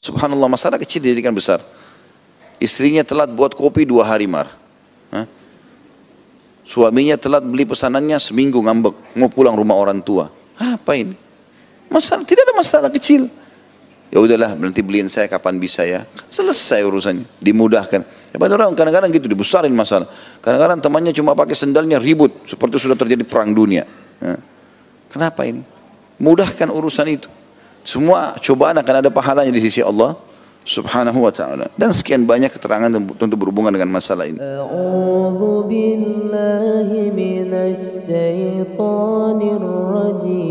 Subhanallah, masalah kecil dijadikan besar. Istrinya telat buat kopi 2 hari marah. Suaminya telat beli pesanannya, seminggu ngambek, mau pulang rumah orang tua. Apa ini? Masalah, tidak ada masalah kecil. Ya udahlah, nanti beliin saya kapan bisa ya. Kan selesai urusannya, dimudahkan. Ya pada orang kadang-kadang gitu dibesarin masalah. Kadang-kadang temannya cuma pakai sendalnya ribut, seperti sudah terjadi perang dunia. Kenapa ini? Mudahkan urusan itu. Semua cobaan akan ada pahalanya di sisi Allah Subhanahu wa ta'ala. Dan sekian banyak keterangan tentu berhubungan dengan masalah ini. A'udzu billahi minasy syaithanir rajim.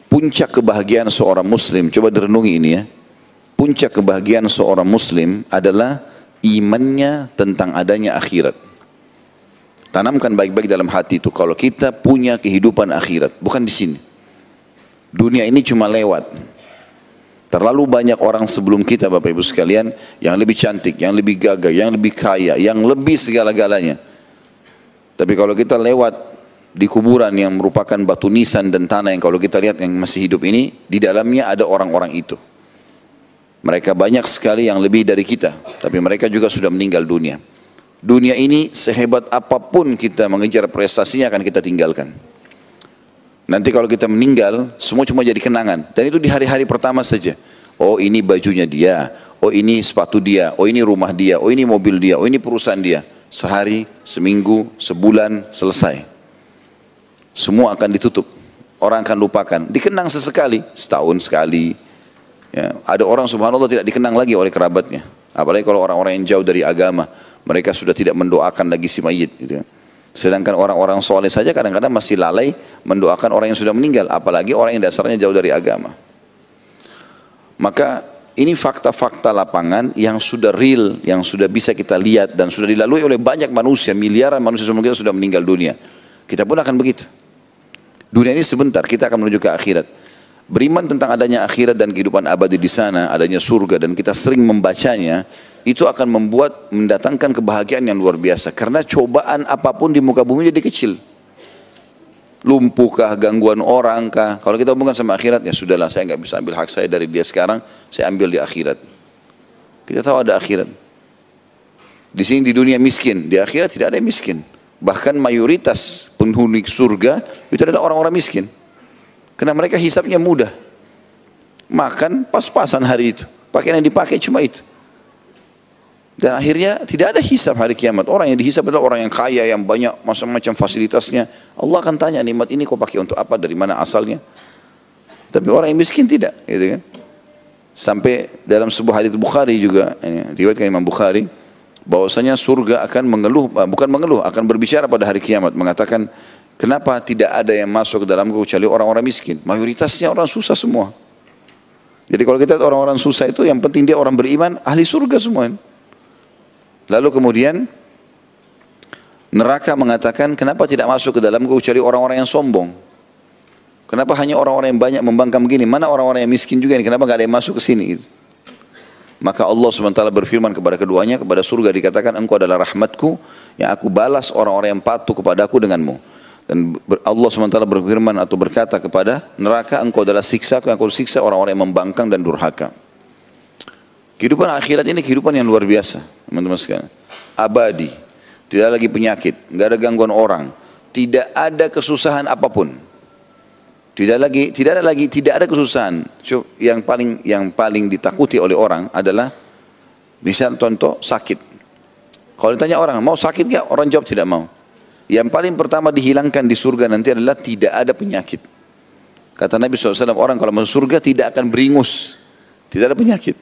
Puncak kebahagiaan seorang muslim, coba direnungi ini ya. Puncak kebahagiaan seorang muslim adalah imannya tentang adanya akhirat. Tanamkan baik-baik dalam hati itu, kalau kita punya kehidupan akhirat, bukan di sini. Dunia ini cuma lewat. Terlalu banyak orang sebelum kita, Bapak Ibu sekalian, yang lebih cantik, yang lebih gagah, yang lebih kaya, yang lebih segala-galanya. Tapi kalau kita lewat di kuburan yang merupakan batu nisan dan tanah yang kalau kita lihat yang masih hidup ini, di dalamnya ada orang-orang itu. Mereka banyak sekali yang lebih dari kita, tapi mereka juga sudah meninggal dunia. Dunia ini sehebat apapun kita mengejar prestasinya akan kita tinggalkan. Nanti kalau kita meninggal, semua cuma jadi kenangan. Dan itu di hari-hari pertama saja. Oh ini bajunya dia, oh ini sepatu dia, oh ini rumah dia, oh ini mobil dia, oh ini perusahaan dia. Sehari, seminggu, sebulan, selesai. Semua akan ditutup. Orang akan lupakan. Dikenang sesekali, setahun sekali. Ya, ada orang subhanallah tidak dikenang lagi oleh kerabatnya. Apalagi kalau orang-orang yang jauh dari agama. Mereka sudah tidak mendoakan lagi si mayit. Gitu. Sedangkan orang-orang soleh saja kadang-kadang masih lalai mendoakan orang yang sudah meninggal. Apalagi orang yang dasarnya jauh dari agama. Maka ini fakta-fakta lapangan yang sudah real, yang sudah bisa kita lihat dan sudah dilalui oleh banyak manusia. Miliaran manusia sebelum kita sudah meninggal dunia. Kita pun akan begitu. Dunia ini sebentar, kita akan menuju ke akhirat. Beriman tentang adanya akhirat dan kehidupan abadi di sana, adanya surga dan kita sering membacanya, itu akan mendatangkan kebahagiaan yang luar biasa. Karena cobaan apapun di muka bumi jadi kecil. Lumpuhkah, gangguan orang kah? Kalau kita hubungkan sama akhirat, ya sudahlah, saya nggak bisa ambil hak saya dari dia sekarang, saya ambil di akhirat. Kita tahu ada akhirat. Di sini di dunia miskin, di akhirat tidak ada yang miskin. Bahkan mayoritas penghuni surga itu adalah orang-orang miskin. Karena mereka hisapnya mudah. Makan pas-pasan hari itu. Pakaian yang dipakai cuma itu. Dan akhirnya tidak ada hisab hari kiamat. Orang yang dihisab adalah orang yang kaya, yang banyak macam-macam fasilitasnya. Allah akan tanya, nikmat ini kau pakai untuk apa, dari mana asalnya. Tapi orang yang miskin tidak, gitu kan. Sampai dalam sebuah hadits Bukhari juga, riwayatkan Imam Bukhari, bahwasanya surga akan mengeluh, bukan mengeluh, akan berbicara pada hari kiamat, mengatakan, kenapa tidak ada yang masuk ke dalamku kecuali orang-orang miskin? Mayoritasnya orang susah semua. Jadi kalau kita lihat orang-orang susah itu, yang penting dia orang beriman, ahli surga semua. Lalu kemudian neraka mengatakan, kenapa tidak masuk ke dalamku kecuali orang-orang yang sombong? Kenapa hanya orang-orang yang banyak membangkang begini? Mana orang-orang yang miskin juga ini? Kenapa nggak ada yang masuk ke sini? Maka Allah SWT berfirman kepada keduanya, kepada surga dikatakan, engkau adalah rahmatku yang aku balas orang-orang yang patuh kepadaku denganmu. Dan Allah SWT berfirman atau berkata kepada neraka, engkau adalah siksaku yang aku siksa orang-orang yang membangkang dan durhaka. Kehidupan akhirat ini kehidupan yang luar biasa, teman-teman sekalian. Abadi, tidak lagi penyakit, nggak ada gangguan orang, tidak ada kesusahan apapun. Tidak ada kesusahan. Yang paling ditakuti oleh orang adalah, misal contoh sakit. Kalau ditanya orang, mau sakit nggak? Orang jawab tidak mau. Yang paling pertama dihilangkan di surga nanti adalah tidak ada penyakit. Kata Nabi SAW, orang kalau masuk surga tidak akan beringus, tidak ada penyakit.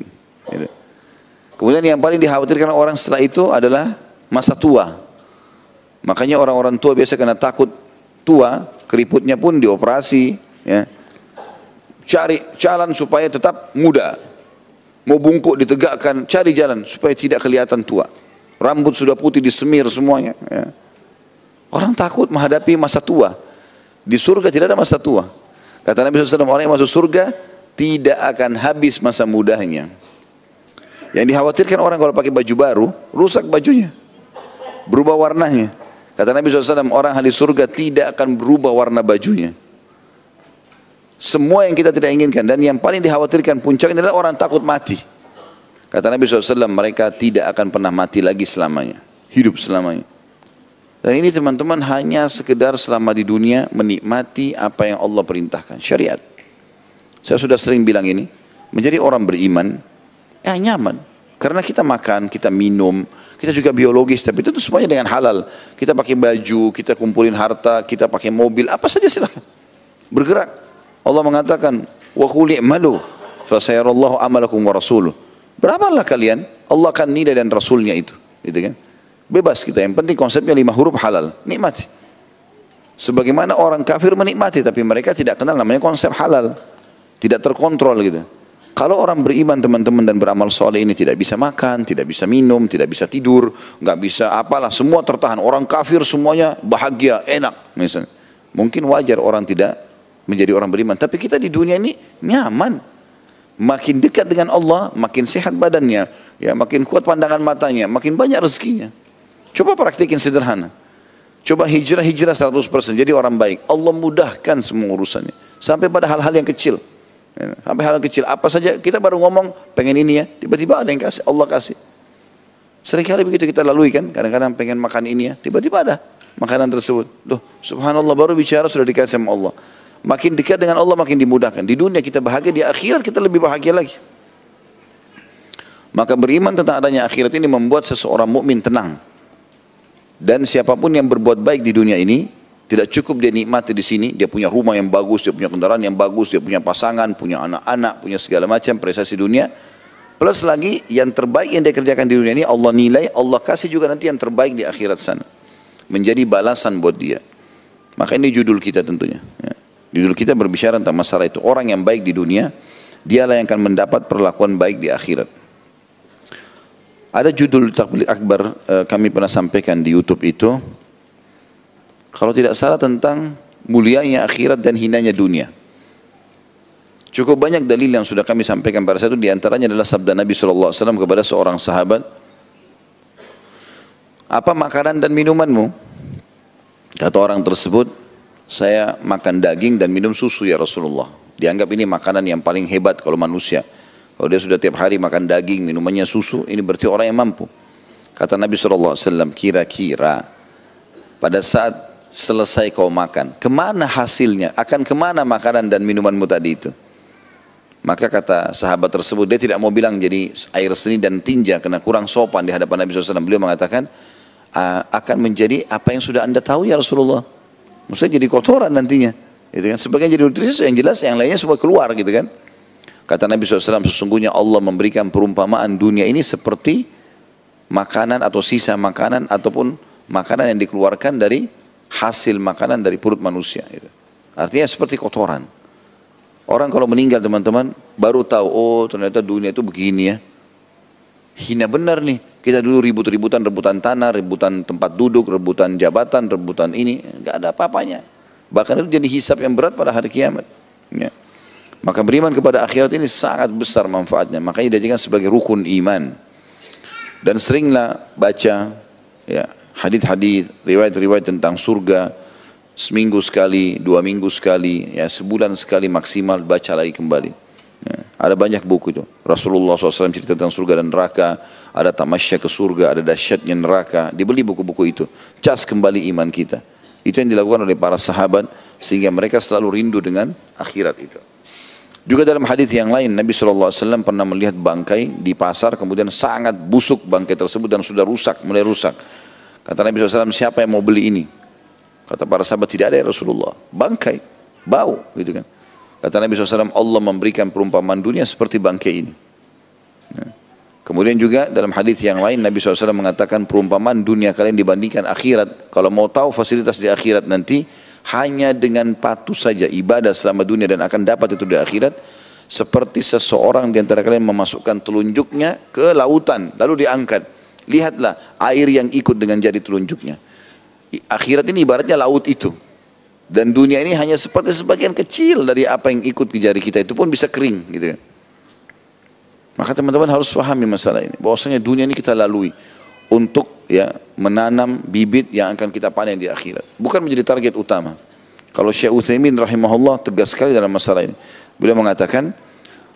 Kemudian yang paling dikhawatirkan orang setelah itu adalah masa tua. Makanya orang-orang tua biasa kena takut tua, keriputnya pun dioperasi, ya. Cari jalan supaya tetap muda. Mau bungkuk ditegakkan, cari jalan supaya tidak kelihatan tua. Rambut sudah putih disemir semuanya, ya. Orang takut menghadapi masa tua. Di surga tidak ada masa tua. Kata Nabi SAW, orang yang masuk surga tidak akan habis masa mudanya. Yang dikhawatirkan orang kalau pakai baju baru, rusak bajunya, berubah warnanya. Kata Nabi SAW, orang ahli surga tidak akan berubah warna bajunya. Semua yang kita tidak inginkan dan yang paling dikhawatirkan puncaknya adalah orang takut mati. Kata Nabi SAW, mereka tidak akan pernah mati lagi selamanya, hidup selamanya. Dan ini teman-teman hanya sekedar selama di dunia menikmati apa yang Allah perintahkan, syariat. Saya sudah sering bilang ini, menjadi orang beriman, nyaman. Karena kita makan, kita minum, kita juga biologis, tapi itu semuanya dengan halal. Kita pakai baju, kita kumpulin harta, kita pakai mobil, apa saja silakan. Bergerak. Allah mengatakan, wa qul i'malu fa sayarallahu amalakum wa rasuluh. Beramallah kalian, Allah akan nilai dan rasulnya itu, gitu kan? Bebas kita, yang penting konsepnya 5 huruf halal, nikmati. Sebagaimana orang kafir menikmati, tapi mereka tidak kenal namanya konsep halal, tidak terkontrol gitu. Kalau orang beriman teman-teman dan beramal soleh ini tidak bisa makan, tidak bisa minum, tidak bisa tidur, nggak bisa apalah, semua tertahan. Orang kafir semuanya bahagia, enak, misalnya. Mungkin wajar orang tidak menjadi orang beriman, tapi kita di dunia ini nyaman. Makin dekat dengan Allah, makin sehat badannya, ya makin kuat pandangan matanya, makin banyak rezekinya. Coba praktikin sederhana. Coba hijrah 100%, jadi orang baik. Allah mudahkan semua urusannya. Sampai pada hal-hal yang kecil. Sampai hal kecil, apa saja kita baru ngomong pengen ini ya, tiba-tiba ada yang kasih, Allah kasih. Seringkali begitu kita lalui kan, kadang-kadang pengen makan ini ya, tiba-tiba ada makanan tersebut. Loh, subhanallah, baru bicara sudah dikasih sama Allah. Makin dekat dengan Allah makin dimudahkan. Di dunia kita bahagia, di akhirat kita lebih bahagia lagi. Maka beriman tentang adanya akhirat ini membuat seseorang mukmin tenang. Dan siapapun yang berbuat baik di dunia ini, tidak cukup dia nikmati di sini, dia punya rumah yang bagus, dia punya kendaraan yang bagus, dia punya pasangan, punya anak-anak, punya segala macam prestasi dunia. Plus lagi yang terbaik yang dia kerjakan di dunia ini Allah nilai, Allah kasih juga nanti yang terbaik di akhirat sana. Menjadi balasan buat dia. Maka ini judul kita tentunya. Ya. Judul kita berbicara tentang masalah itu. Orang yang baik di dunia, dialah yang akan mendapat perlakuan baik di akhirat. Ada judul Takbir Akbar kami pernah sampaikan di YouTube itu, kalau tidak salah tentang mulianya akhirat dan hinanya dunia. Cukup banyak dalil yang sudah kami sampaikan pada saat itu, diantaranya adalah sabda Nabi SAW kepada seorang sahabat, apa makanan dan minumanmu? Kata orang tersebut, saya makan daging dan minum susu ya Rasulullah. Dianggap ini makanan yang paling hebat kalau manusia. Kalau dia sudah tiap hari makan daging, minumannya susu, ini berarti orang yang mampu. Kata Nabi SAW, kira-kira pada saat selesai kau makan, kemana hasilnya? Akan kemana makanan dan minumanmu tadi itu? Maka kata sahabat tersebut, dia tidak mau bilang jadi air seni dan tinja karena kurang sopan di hadapan Nabi SAW. Beliau mengatakan, akan menjadi apa yang sudah anda tahu ya Rasulullah. Maksudnya jadi kotoran nantinya. Gitu kan? Sebagian jadi nutrisi, yang jelas yang lainnya semua keluar gitu kan. Kata Nabi SAW, sesungguhnya Allah memberikan perumpamaan dunia ini seperti makanan atau sisa makanan ataupun makanan yang dikeluarkan dari hasil makanan dari perut manusia. Gitu. Artinya seperti kotoran. Orang kalau meninggal teman-teman baru tahu, oh ternyata dunia itu begini ya. Hina benar nih. Kita dulu ribut-ributan, rebutan tanah, rebutan tempat duduk, rebutan jabatan, rebutan ini. Enggak ada apa-apanya. Bahkan itu jadi hisab yang berat pada hari kiamat. Ya. Maka beriman kepada akhirat ini sangat besar manfaatnya. Makanya dijadikan sebagai rukun iman. Dan seringlah baca ya, hadis-hadis, riwayat-riwayat tentang surga. Seminggu sekali, 2 minggu sekali, ya, sebulan sekali maksimal baca lagi kembali. Ya, ada banyak buku itu. Rasulullah SAW cerita tentang surga dan neraka. Ada tamasya ke surga, ada dahsyatnya neraka. Dibeli buku-buku itu. Cas kembali iman kita. Itu yang dilakukan oleh para sahabat sehingga mereka selalu rindu dengan akhirat itu. Juga dalam hadis yang lain Nabi SAW pernah melihat bangkai di pasar, kemudian sangat busuk bangkai tersebut dan sudah rusak, mulai rusak. Kata Nabi SAW, siapa yang mau beli ini? Kata para sahabat, tidak ada ya Rasulullah. Bangkai, bau gitu kan. Kata Nabi SAW, Allah memberikan perumpamaan dunia seperti bangkai ini. Ya. Kemudian juga dalam hadis yang lain Nabi SAW mengatakan perumpamaan dunia kalian dibandingkan akhirat. Kalau mau tahu fasilitas di akhirat nanti, hanya dengan patuh saja ibadah selama dunia dan akan dapat itu di akhirat. Seperti seseorang di antara kalian memasukkan telunjuknya ke lautan lalu diangkat. Lihatlah air yang ikut dengan jari telunjuknya. Akhirat ini ibaratnya laut itu. Dan dunia ini hanya seperti sebagian kecil dari apa yang ikut ke jari kita, itu pun bisa kering gitu. Maka teman-teman harus pahami masalah ini. Bahwasanya dunia ini kita lalui untuk ya menanam bibit yang akan kita panen di akhirat. Bukan menjadi target utama. Kalau Syekh Utsaimin rahimahullah tegas sekali dalam masalah ini. Beliau mengatakan,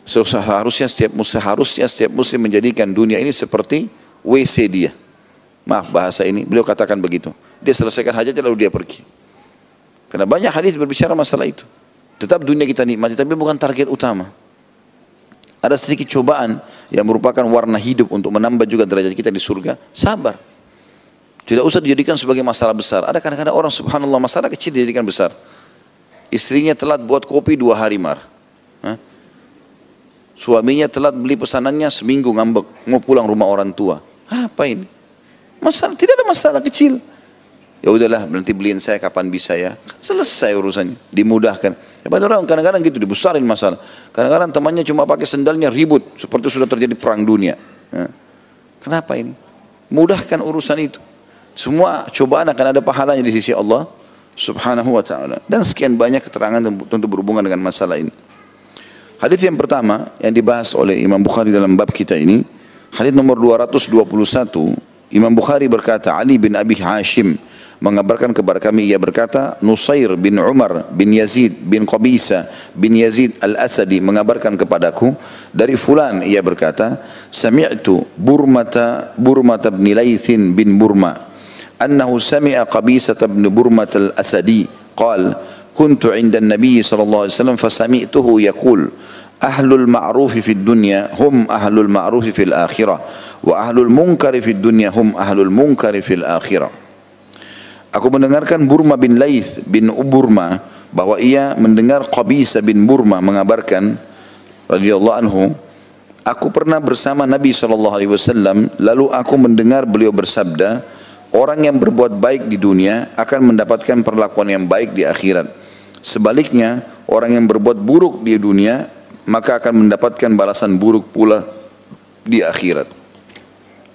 seharusnya setiap muslim menjadikan dunia ini seperti WC dia. Maaf bahasa ini, beliau katakan begitu. Dia selesaikan hajat lalu dia pergi. Karena banyak hadis berbicara masalah itu. Tetap dunia kita nikmati, tapi bukan target utama. Ada sedikit cobaan yang merupakan warna hidup untuk menambah juga derajat kita di surga. Sabar. Tidak usah dijadikan sebagai masalah besar. Ada kadang-kadang orang subhanallah masalah kecil dijadikan besar. Istrinya telat buat kopi 2 hari marah. Suaminya telat beli pesanannya seminggu ngambek. Mau pulang rumah orang tua. Apa ini? Masalah, tidak ada masalah kecil. Ya udahlah, nanti beliin saya kapan bisa ya. Kan selesai urusannya, dimudahkan. Ya, orang kadang-kadang gitu dibesarin masalah. Kadang-kadang temannya cuma pakai sendalnya ribut, seperti sudah terjadi perang dunia. Ya. Kenapa ini? Mudahkan urusan itu. Semua cobaan akan ada pahalanya di sisi Allah Subhanahu wa ta'ala. Dan sekian banyak keterangan tentu berhubungan dengan masalah ini. Hadis yang pertama yang dibahas oleh Imam Bukhari dalam bab kita ini, hadis nomor 221. Imam Bukhari berkata, Ali bin Abi Hashim mengabarkan kepada kami, ia berkata, Nusair bin Umar bin Yazid bin Qabisa bin Yazid al-Asadi mengabarkan kepadaku dari fulan, ia berkata, sami'tu Burmata bin Laythin bin Burma annahu sami'a Qabisa bin Burmata al-Asadi qal kuntu 'inda an-nabiy sallallahu alaihi wasallam fasami'tuhu yaqul ahlul ma'rufi fid dunya hum ahlul ma'rufi fil akhirah wa ahlul munkari fid dunya hum ahlul munkari fil akhirah. Aku mendengarkan Burma bin Layth bin Burma bahwa ia mendengar Qabisa bin Burma mengabarkan radhiyallahu anhu, aku pernah bersama Nabi SAW lalu aku mendengar beliau bersabda, orang yang berbuat baik di dunia akan mendapatkan perlakuan yang baik di akhirat. Sebaliknya, orang yang berbuat buruk di dunia maka akan mendapatkan balasan buruk pula di akhirat.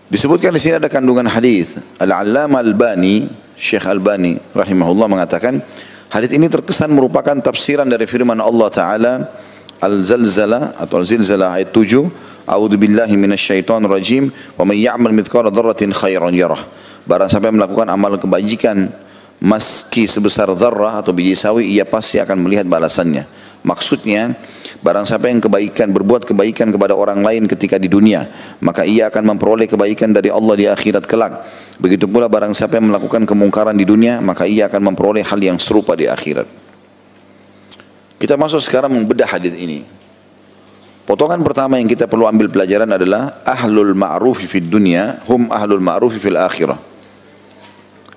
Disebutkan di sini ada kandungan hadis. Al-Allamah Albani, Syekh Albani rahimahullah mengatakan, hadis ini terkesan merupakan tafsiran dari firman Allah Ta'ala Al-Zalzalah atau Al-Zilzalah ayat 7, A'udzubillahi minasyaitonir rajim, wa may ya'mal mithqala dzarratin khairan yarah. Barang siapa yang melakukan amal kebajikan meski sebesar dzarrah atau biji sawi, ia pasti akan melihat balasannya. Maksudnya, barang siapa yang berbuat kebaikan kepada orang lain ketika di dunia, maka ia akan memperoleh kebaikan dari Allah di akhirat kelak. Begitu pula barang siapa yang melakukan kemungkaran di dunia, maka ia akan memperoleh hal yang serupa di akhirat. Kita masuk sekarang membedah hadis ini. Potongan pertama yang kita perlu ambil pelajaran adalah ahlul ma'rufi fid dunya hum ahlul ma'rufi fil akhirah.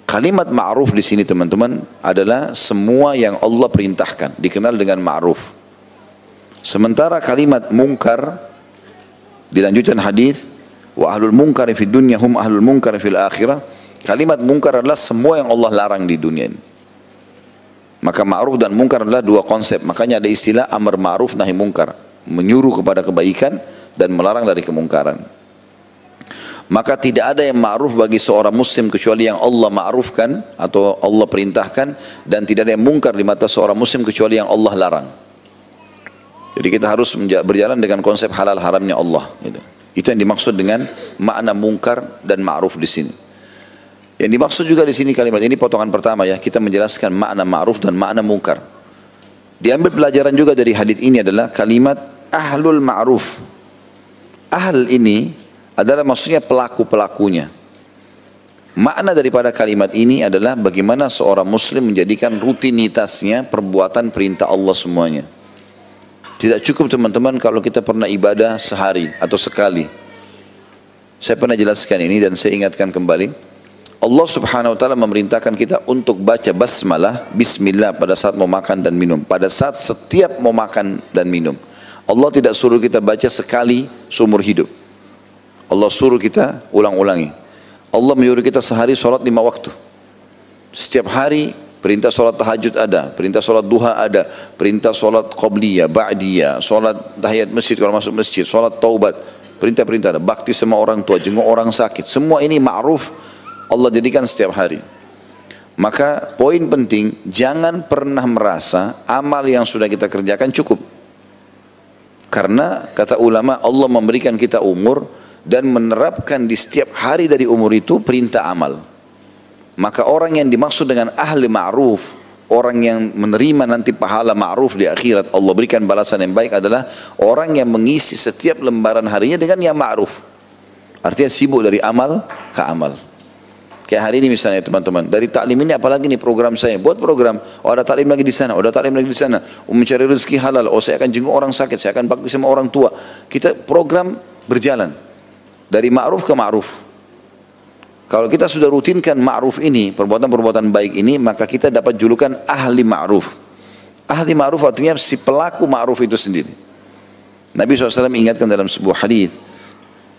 Kalimat ma'ruf di sini teman-teman adalah semua yang Allah perintahkan, dikenal dengan ma'ruf. Sementara kalimat mungkar dilanjutkan hadis wa ahlul munkari fid dunya hum ahlul munkari fil akhirah. Kalimat mungkar adalah semua yang Allah larang di dunia ini. Maka ma'ruf dan mungkar adalah dua konsep. Makanya ada istilah amar ma'ruf nahi mungkar, menyuruh kepada kebaikan dan melarang dari kemungkaran. Maka tidak ada yang ma'ruf bagi seorang muslim kecuali yang Allah ma'rufkan atau Allah perintahkan, dan tidak ada yang mungkar di mata seorang muslim kecuali yang Allah larang. Jadi kita harus berjalan dengan konsep halal haramnya Allah. Itu yang dimaksud dengan makna mungkar dan ma'ruf di sini. Yang dimaksud juga di sini kalimat ini potongan pertama ya, kita menjelaskan makna ma'ruf dan makna mungkar. Diambil pelajaran juga dari hadis ini adalah kalimat ahlul ma'ruf. Ahl ini adalah maksudnya pelaku-pelakunya. Makna daripada kalimat ini adalah bagaimana seorang muslim menjadikan rutinitasnya perbuatan perintah Allah semuanya. Tidak cukup teman-teman kalau kita pernah ibadah sehari atau sekali. Saya pernah jelaskan ini dan saya ingatkan kembali. Allah Subhanahu wa ta'ala memerintahkan kita untuk baca basmalah, bismillah pada saat mau makan dan minum. Pada saat setiap mau makan dan minum. Allah tidak suruh kita baca sekali seumur hidup. Allah suruh kita ulang-ulangi. Allah menyuruh kita sehari sholat 5 waktu. Setiap hari perintah sholat tahajud ada, perintah sholat duha ada, perintah sholat qabliyah, ba'diyah, sholat tahiyat masjid kalau masuk masjid, sholat taubat, perintah-perintah ada, bakti sama orang tua, jenguk orang sakit. Semua ini ma'ruf Allah jadikan setiap hari. Maka poin penting, jangan pernah merasa amal yang sudah kita kerjakan cukup. Karena kata ulama, Allah memberikan kita umur dan menerapkan di setiap hari dari umur itu perintah amal. Maka orang yang dimaksud dengan ahli ma'ruf, orang yang menerima nanti pahala ma'ruf di akhirat, Allah berikan balasan yang baik adalah orang yang mengisi setiap lembaran harinya dengan yang ma'ruf. Artinya sibuk dari amal ke amal. Kayak hari ini misalnya teman-teman, dari taklim ini apalagi nih program saya, buat program, oh ada taklim lagi di sana, oh ada taklim lagi di sana, mencari rezeki halal, oh saya akan jenguk orang sakit, saya akan bakti sama orang tua. Kita program berjalan dari ma'ruf ke ma'ruf. Kalau kita sudah rutinkan ma'ruf ini, perbuatan-perbuatan baik ini, maka kita dapat julukan ahli ma'ruf. Ahli ma'ruf artinya si pelaku ma'ruf itu sendiri. Nabi SAW ingatkan dalam sebuah hadis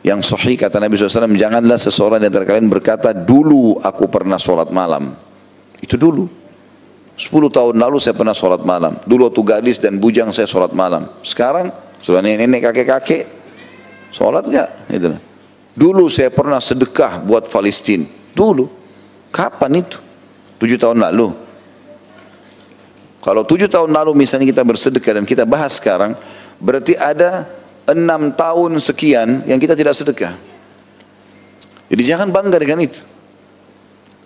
yang sahih, kata Nabi SAW, janganlah seseorang di antara kalian berkata, dulu aku pernah sholat malam. Itu dulu. 10 tahun lalu saya pernah sholat malam. Dulu waktu gadis dan bujang saya sholat malam. Sekarang sudah nenek kakek-kakek, sholat gak? Gitu. Dulu saya pernah sedekah buat Palestina. Dulu. Kapan itu? 7 tahun lalu. Kalau 7 tahun lalu misalnya kita bersedekah dan kita bahas sekarang, berarti ada 6 tahun sekian yang kita tidak sedekah. Jadi jangan bangga dengan itu.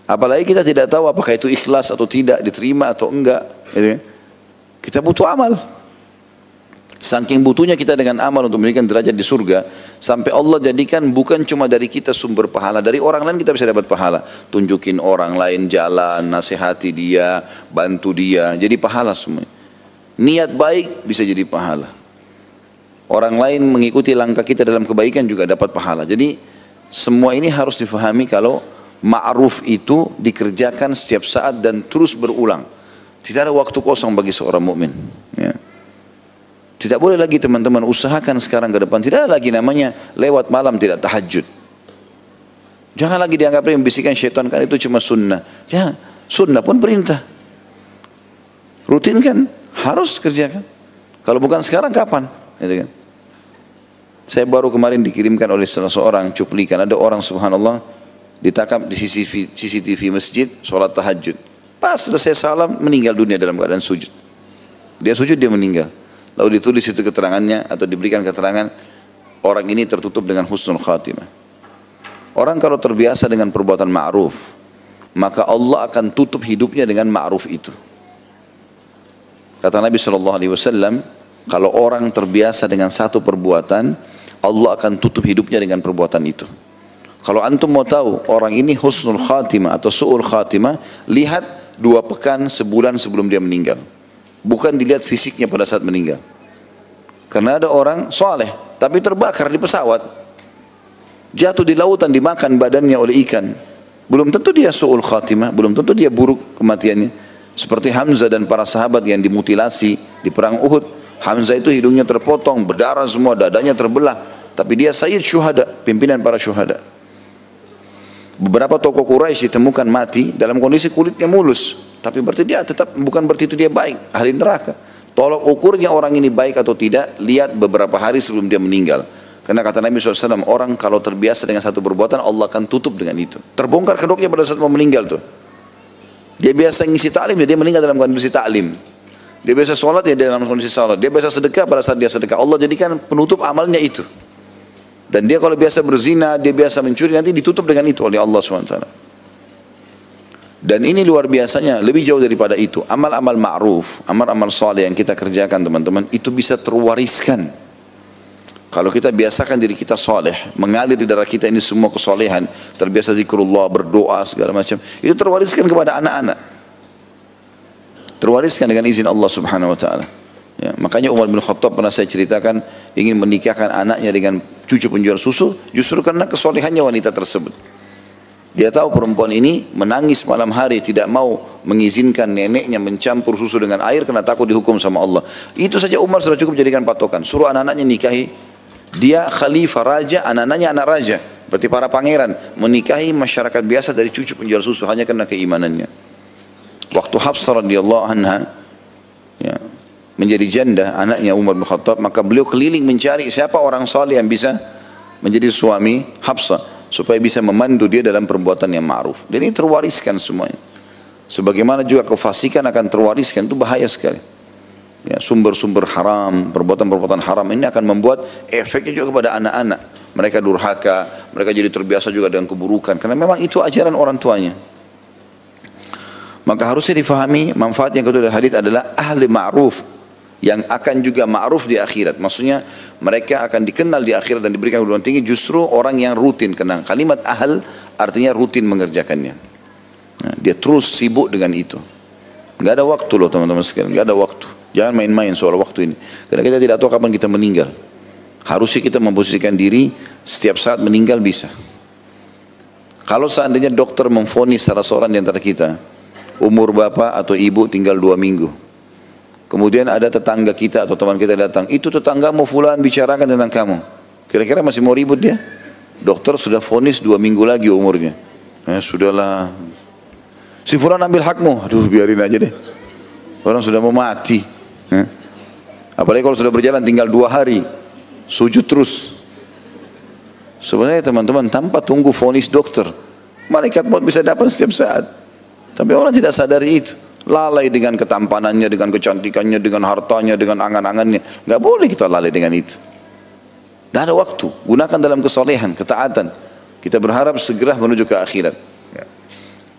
Apalagi kita tidak tahu apakah itu ikhlas atau tidak, diterima atau enggak. Kita butuh amal. Saking butuhnya kita dengan amal untuk memberikan derajat di surga, sampai Allah jadikan bukan cuma dari kita sumber pahala, dari orang lain kita bisa dapat pahala. Tunjukin orang lain jalan, nasihati dia, bantu dia, jadi pahala semua. Niat baik bisa jadi pahala. Orang lain mengikuti langkah kita dalam kebaikan juga dapat pahala. Jadi semua ini harus difahami kalau ma'ruf itu dikerjakan setiap saat dan terus berulang. Tidak ada waktu kosong bagi seorang mukmin. Ya. Tidak boleh lagi teman-teman usahakan sekarang ke depan. Tidak ada lagi namanya lewat malam tidak tahajud. Jangan lagi dianggap membisikkan syaitan kan itu cuma sunnah. Ya, sunnah pun perintah. Rutin kan harus kerjakan. Kalau bukan sekarang kapan? Gitu kan? Saya baru kemarin dikirimkan oleh salah seorang cuplikan. Ada orang subhanallah ditangkap di CCTV masjid sholat tahajud. Pas selesai salam meninggal dunia dalam keadaan sujud. Dia sujud dia meninggal. Lalu ditulis itu keterangannya atau diberikan keterangan orang ini tertutup dengan husnul khatimah. Orang kalau terbiasa dengan perbuatan ma'ruf, maka Allah akan tutup hidupnya dengan ma'ruf itu. Kata Nabi SAW, kalau orang terbiasa dengan satu perbuatan, Allah akan tutup hidupnya dengan perbuatan itu. Kalau antum mau tahu orang ini husnul khatimah atau su'ul khatimah, lihat 2 pekan, sebulan sebelum dia meninggal. Bukan dilihat fisiknya pada saat meninggal. Karena ada orang soleh, tapi terbakar di pesawat. Jatuh di lautan, dimakan badannya oleh ikan. Belum tentu dia su'ul khatimah, belum tentu dia buruk kematiannya. Seperti Hamzah dan para sahabat yang dimutilasi di perang Uhud. Hamzah itu hidungnya terpotong, berdarah semua, dadanya terbelah. Tapi dia sayyid syuhada, pimpinan para syuhada. Beberapa tokoh Quraisy ditemukan mati dalam kondisi kulitnya mulus. Tapi berarti dia tetap, bukan berarti itu dia baik, ahli neraka. Tolok ukurnya orang ini baik atau tidak, lihat beberapa hari sebelum dia meninggal. Karena kata Nabi SAW, orang kalau terbiasa dengan satu perbuatan, Allah akan tutup dengan itu. Terbongkar kedoknya pada saat mau meninggal tuh. Dia biasa ngisi taklim, dia meninggal dalam kondisi taklim. Dia biasa sholat, dia dalam kondisi sholat. Dia biasa sedekah, pada saat dia sedekah, Allah jadikan penutup amalnya itu. Dan dia kalau biasa berzina, dia biasa mencuri, nanti ditutup dengan itu oleh Allah SWT. Dan ini luar biasanya, lebih jauh daripada itu. Amal-amal ma'ruf, amal-amal saleh yang kita kerjakan teman-teman, itu bisa terwariskan. Kalau kita biasakan diri kita saleh, mengalir di darah kita ini semua kesolehan, terbiasa zikrullah, berdoa, segala macam, itu terwariskan kepada anak-anak. Terwariskan dengan izin Allah subhanahu wa ta'ala. Ya, makanya Umar bin Khattab pernah saya ceritakan, ingin menikahkan anaknya dengan cucu penjual susu, justru karena kesolehannya wanita tersebut. Dia tahu perempuan ini menangis malam hari, tidak mau mengizinkan neneknya mencampur susu dengan air karena takut dihukum sama Allah. Itu saja Umar sudah cukup jadikan patokan. Suruh anak-anaknya nikahi. Dia khalifah raja, anak-anaknya anak raja. Berarti para pangeran menikahi masyarakat biasa dari cucu penjual susu hanya karena keimanannya. Waktu Hafsah radhiyallahu anha ya, menjadi janda anaknya Umar bin Khattab, maka beliau keliling mencari siapa orang saleh yang bisa menjadi suami Hafsah, supaya bisa memandu dia dalam perbuatan yang ma'ruf. Dan ini terwariskan semuanya. Sebagaimana juga kefasikan akan terwariskan, itu bahaya sekali. Ya, sumber-sumber haram, perbuatan-perbuatan haram ini akan membuat efeknya juga kepada anak-anak. Mereka durhaka, mereka jadi terbiasa juga dengan keburukan. Karena memang itu ajaran orang tuanya. Maka harusnya difahami manfaat yang kedua dari hadis adalah ahli ma'ruf, yang akan juga ma'ruf di akhirat. Maksudnya mereka akan dikenal di akhirat dan diberikan kedudukan tinggi justru orang yang rutin kenal. Kalimat ahl artinya rutin mengerjakannya. Nah, dia terus sibuk dengan itu. Enggak ada waktu loh teman-teman sekalian, enggak ada waktu. Jangan main-main soal waktu ini. Karena kita tidak tahu kapan kita meninggal. Harusnya kita memposisikan diri setiap saat meninggal bisa. Kalau seandainya dokter memvonis salah seorang di antara kita, umur bapak atau ibu tinggal 2 minggu. Kemudian ada tetangga kita atau teman kita datang, itu tetanggamu fulan bicarakan tentang kamu. Kira-kira masih mau ribut dia? Dokter sudah vonis 2 minggu lagi umurnya. Sudahlah. Si fulan ambil hakmu. Aduh biarin aja deh. Orang sudah mau mati. Apalagi kalau sudah berjalan tinggal 2 hari. Sujud terus. Sebenarnya teman-teman tanpa tunggu vonis dokter, malaikat maut bisa dapat setiap saat. Tapi orang tidak sadari itu. Lalai dengan ketampanannya, dengan kecantikannya, dengan hartanya, dengan angan-angannya. Enggak boleh kita lalai dengan itu. Tidak ada waktu. Gunakan dalam kesolehan, ketaatan. Kita berharap segera menuju ke akhirat. Ya.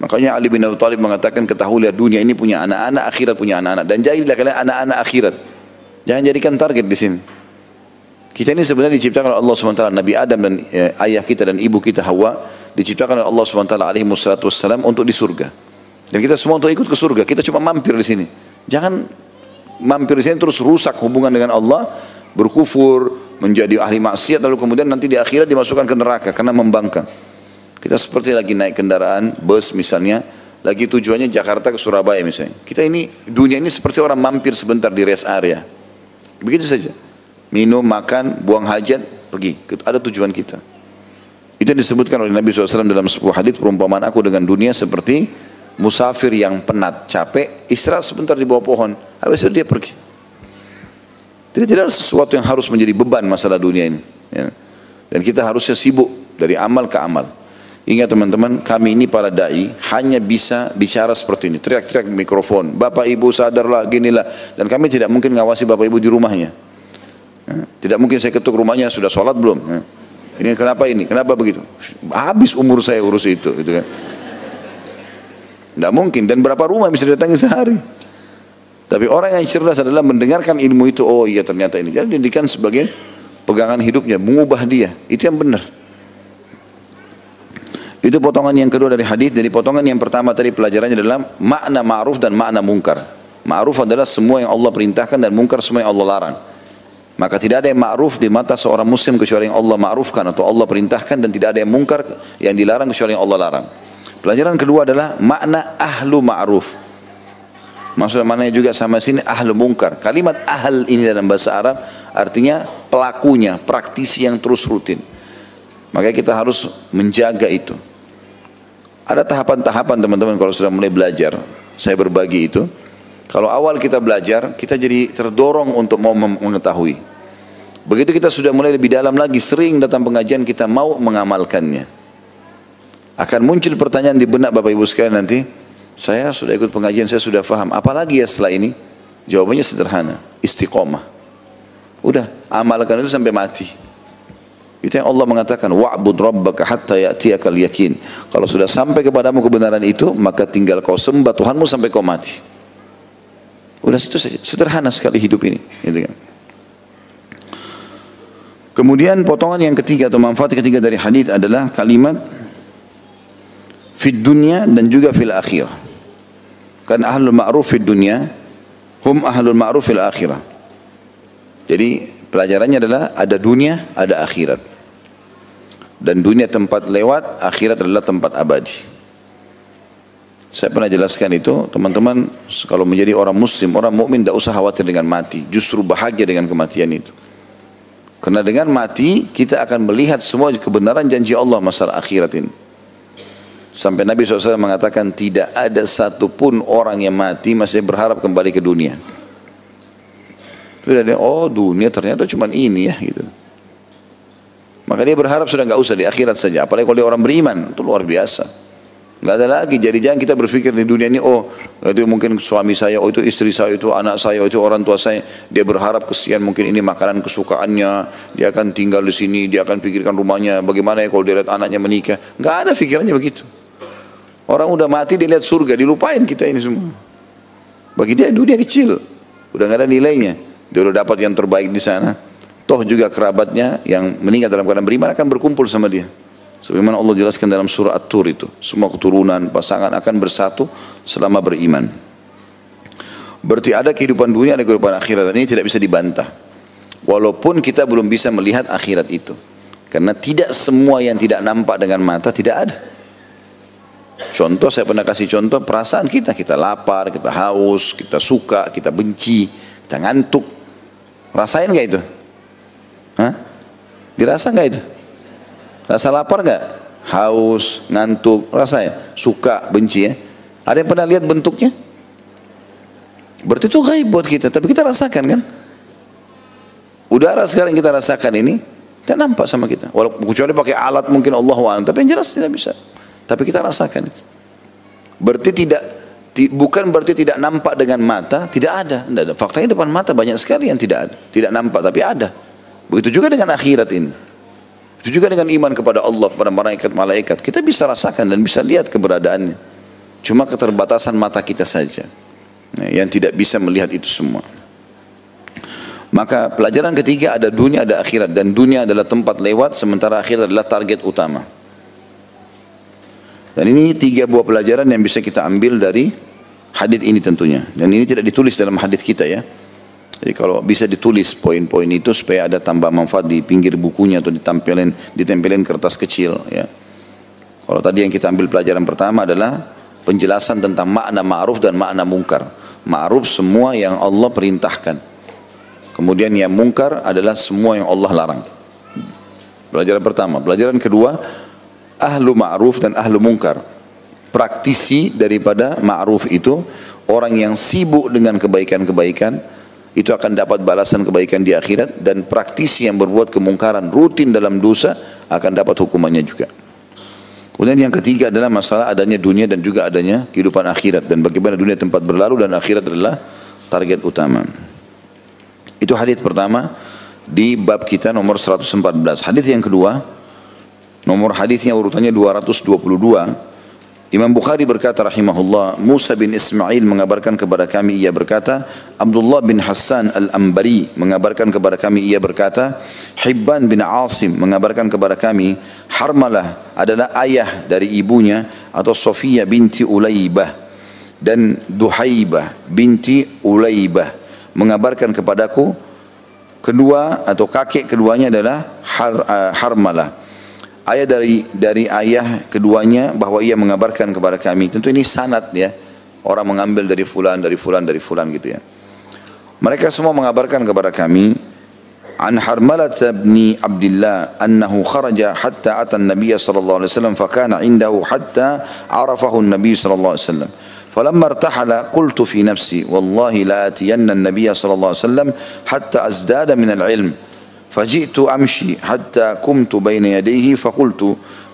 Makanya Ali bin Abi Thalib mengatakan, ketahuilah dunia ini punya anak-anak, akhirat punya anak-anak. Dan jadilah kalian anak-anak akhirat. Jangan jadikan target di sini. Kita ini sebenarnya diciptakan oleh Allah SWT. Nabi Adam dan ayah kita dan ibu kita Hawa diciptakan oleh Allah SWT alaihi wassalam untuk di surga. Dan kita semua untuk ikut ke surga. Kita cuma mampir di sini. Jangan mampir di sini terus rusak hubungan dengan Allah, berkufur, menjadi ahli maksiat, lalu kemudian nanti di akhirat dimasukkan ke neraka karena membangkang. Kita seperti lagi naik kendaraan bus misalnya, lagi tujuannya Jakarta ke Surabaya misalnya. Kita ini dunia ini seperti orang mampir sebentar di rest area. Begitu saja. Minum, makan, buang hajat, pergi. Ada tujuan kita. Itu yang disebutkan oleh Nabi SAW dalam sebuah hadits, perumpamaan aku dengan dunia seperti musafir yang penat, capek, istirahat sebentar di bawah pohon, habis itu dia pergi. Tidak ada sesuatu yang harus menjadi beban masalah dunia ini. Ya. Dan kita harusnya sibuk dari amal ke amal. Ingat teman-teman, kami ini para da'i hanya bisa bicara seperti ini, teriak-teriak di mikrofon, Bapak Ibu sadarlah, ginilah. Dan kami tidak mungkin ngawasi Bapak Ibu di rumahnya. Tidak mungkin saya ketuk rumahnya, sudah sholat belum? Ini kenapa ini? Kenapa begitu? Habis umur saya urus itu, gitu kan? Tidak mungkin. Dan berapa rumah bisa didatangi sehari? Tapi orang yang cerdas adalah mendengarkan ilmu itu. Oh iya ternyata ini. Jadi dijadikan sebagai pegangan hidupnya, mengubah dia. Itu yang benar. Itu potongan yang kedua dari hadis. Dari potongan yang pertama tadi pelajarannya adalah makna ma'ruf dan makna mungkar. Ma'ruf adalah semua yang Allah perintahkan dan mungkar semua yang Allah larang. Maka tidak ada yang ma'ruf di mata seorang muslim kecuali yang Allah ma'rufkan atau Allah perintahkan, dan tidak ada yang mungkar yang dilarang kecuali yang Allah larang. Pelajaran kedua adalah makna ahlu ma'ruf. Maksudnya maknanya juga sama sini ahlu mungkar. Kalimat ahl ini dalam bahasa Arab artinya pelakunya, praktisi yang terus rutin. Maka kita harus menjaga itu. Ada tahapan-tahapan teman-teman kalau sudah mulai belajar. Saya berbagi itu. Kalau awal kita belajar, kita jadi terdorong untuk mau mengetahui. Begitu kita sudah mulai lebih dalam lagi, sering datang pengajian, kita mau mengamalkannya. Akan muncul pertanyaan di benak Bapak Ibu sekalian nanti, saya sudah ikut pengajian, saya sudah faham, apalagi ya setelah ini? Jawabannya sederhana, istiqomah. Udah, amalkan itu sampai mati. Itu yang Allah mengatakan, wa'bud rabbaka hatta ya'tiyakal yakin. Kalau sudah sampai kepadamu kebenaran itu, maka tinggal kau sembah Tuhanmu sampai kau mati. Udah situ saja, sederhana sekali hidup ini, gitu kan. Kemudian potongan yang ketiga atau manfaat ketiga dari hadis adalah kalimat fid dunya dan juga fil akhirah. Kan ahlul ma'ruf fid dunya, hum ahlul ma'ruf fil akhirah. Jadi pelajarannya adalah ada dunia, ada akhirat. Dan dunia tempat lewat, akhirat adalah tempat abadi. Saya pernah jelaskan itu, teman-teman, kalau menjadi orang muslim, orang mukmin tidak usah khawatir dengan mati, justru bahagia dengan kematian itu. Karena dengan mati, kita akan melihat semua kebenaran janji Allah masalah akhirat ini. Sampai Nabi SAW mengatakan, tidak ada satupun orang yang mati masih berharap kembali ke dunia. Sudah dia, oh dunia ternyata cuma ini ya, gitu. Maka dia berharap sudah nggak usah di akhirat saja, apalagi kalau dia orang beriman, itu luar biasa. Nggak ada lagi. Jadi jangan kita berpikir di dunia ini, oh itu mungkin suami saya, oh itu istri saya, itu anak saya, oh itu orang tua saya. Dia berharap kesian mungkin ini makanan kesukaannya, dia akan tinggal di sini, dia akan pikirkan rumahnya, bagaimana ya kalau dia lihat anaknya menikah. Nggak ada pikirannya begitu. Orang udah mati dia lihat surga, dilupain kita ini semua. Bagi dia dunia kecil, udah nggak ada nilainya. Dia udah dapat yang terbaik di sana. Toh juga kerabatnya yang meninggal dalam keadaan beriman akan berkumpul sama dia. Sebagaimana Allah jelaskan dalam surah At-Tur itu, semua keturunan, pasangan akan bersatu selama beriman. Berarti ada kehidupan dunia, ada kehidupan akhirat, dan ini tidak bisa dibantah. Walaupun kita belum bisa melihat akhirat itu. Karena tidak semua yang tidak nampak dengan mata tidak ada. Contoh, saya pernah kasih contoh perasaan kita. Kita lapar, kita haus, kita suka, kita benci, kita ngantuk. Rasain gak itu? Hah? Dirasa gak itu? Rasa lapar gak? Haus, ngantuk, rasain? Suka, benci ya? Ada yang pernah lihat bentuknya? Berarti itu gaib buat kita, tapi kita rasakan kan? Udara sekarang kita rasakan ini, tidak nampak sama kita. Walaupun kecuali pakai alat mungkin Allahu'alam, tapi yang jelas tidak bisa. Tapi kita rasakan. Berarti bukan berarti tidak nampak dengan mata, tidak ada. Tidak ada. Faktanya depan mata banyak sekali yang tidak ada. Tidak nampak, tapi ada. Begitu juga dengan akhirat ini. Itu juga dengan iman kepada Allah, kepada malaikat-malaikat. Kita bisa rasakan dan bisa lihat keberadaannya. Cuma keterbatasan mata kita saja yang tidak bisa melihat itu semua. Maka pelajaran ketiga, ada dunia, ada akhirat. Dan dunia adalah tempat lewat, sementara akhirat adalah target utama. Dan ini 3 buah pelajaran yang bisa kita ambil dari hadits ini tentunya. Dan ini tidak ditulis dalam hadits kita ya. Jadi kalau bisa ditulis poin-poin itu supaya ada tambah manfaat di pinggir bukunya atau ditempelin kertas kecil ya. Kalau tadi yang kita ambil pelajaran pertama adalah penjelasan tentang makna ma'ruf dan makna mungkar. Ma'ruf semua yang Allah perintahkan. Kemudian yang mungkar adalah semua yang Allah larang. Pelajaran pertama. Pelajaran kedua, ahlu ma'ruf dan ahlu mungkar. Praktisi daripada ma'ruf itu, orang yang sibuk dengan kebaikan-kebaikan, itu akan dapat balasan kebaikan di akhirat. Dan praktisi yang berbuat kemungkaran rutin dalam dosa, akan dapat hukumannya juga. Kemudian yang ketiga adalah masalah adanya dunia dan juga adanya kehidupan akhirat. Dan bagaimana dunia tempat berlalu dan akhirat adalah target utama. Itu hadits pertama di bab kita nomor 114. Hadits yang kedua, nomor haditsnya urutannya 222. Imam Bukhari berkata rahimahullah, Musa bin Ismail mengabarkan kepada kami, ia berkata, Abdullah bin Hassan al-Ambari mengabarkan kepada kami, ia berkata, Hibban bin Asim mengabarkan kepada kami, Harmalah adalah ayah dari ibunya atau Sofiyah binti Ulaibah dan Duhaibah binti Ulaibah mengabarkan kepadaku, kedua atau kakek keduanya adalah Harmalah. Ayah dari ayah keduanya bahwa ia mengabarkan kepada kami. Tentu ini sanad ya. Orang mengambil dari fulan, dari fulan, dari fulan gitu ya. Mereka semua mengabarkan kepada kami an Harmalah bin Abdullah annahu kharaja hatta ata an-nabiy sallallahu alaihi wasallam fa kana indahu hatta arafahu an-nabiy sallallahu alaihi wasallam. فلما ارتحل قلت في نفسي والله لا أتين النبي صلى الله عليه وسلم حتى أزداد من العلم فجئت أمشي حتى قمت بين يديه فقلت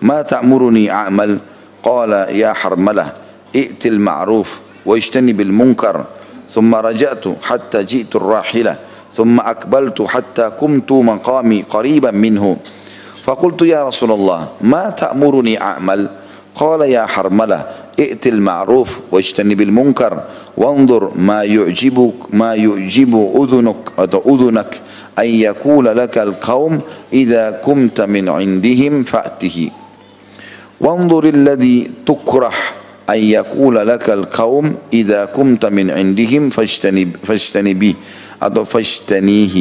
ما تأمرني أعمل قال يا حرملة ائت المعروف واجتنب المنكر ثم رجعت حتى جئت الراحلة ثم أقبلت حتى قمت مقامي قريبا منه فقلت يا رسول الله ما تأمرني أعمل قال يا حرملة ائت المعروف واجتنب المنكر وانظر ما يعجب أذنك أن يقول لك القوم إذا كنت من عندهم فأته وانظر الذي تكره أن يقول لك القوم إذا كنت من عندهم فاجتنبيه أو فاجتنيه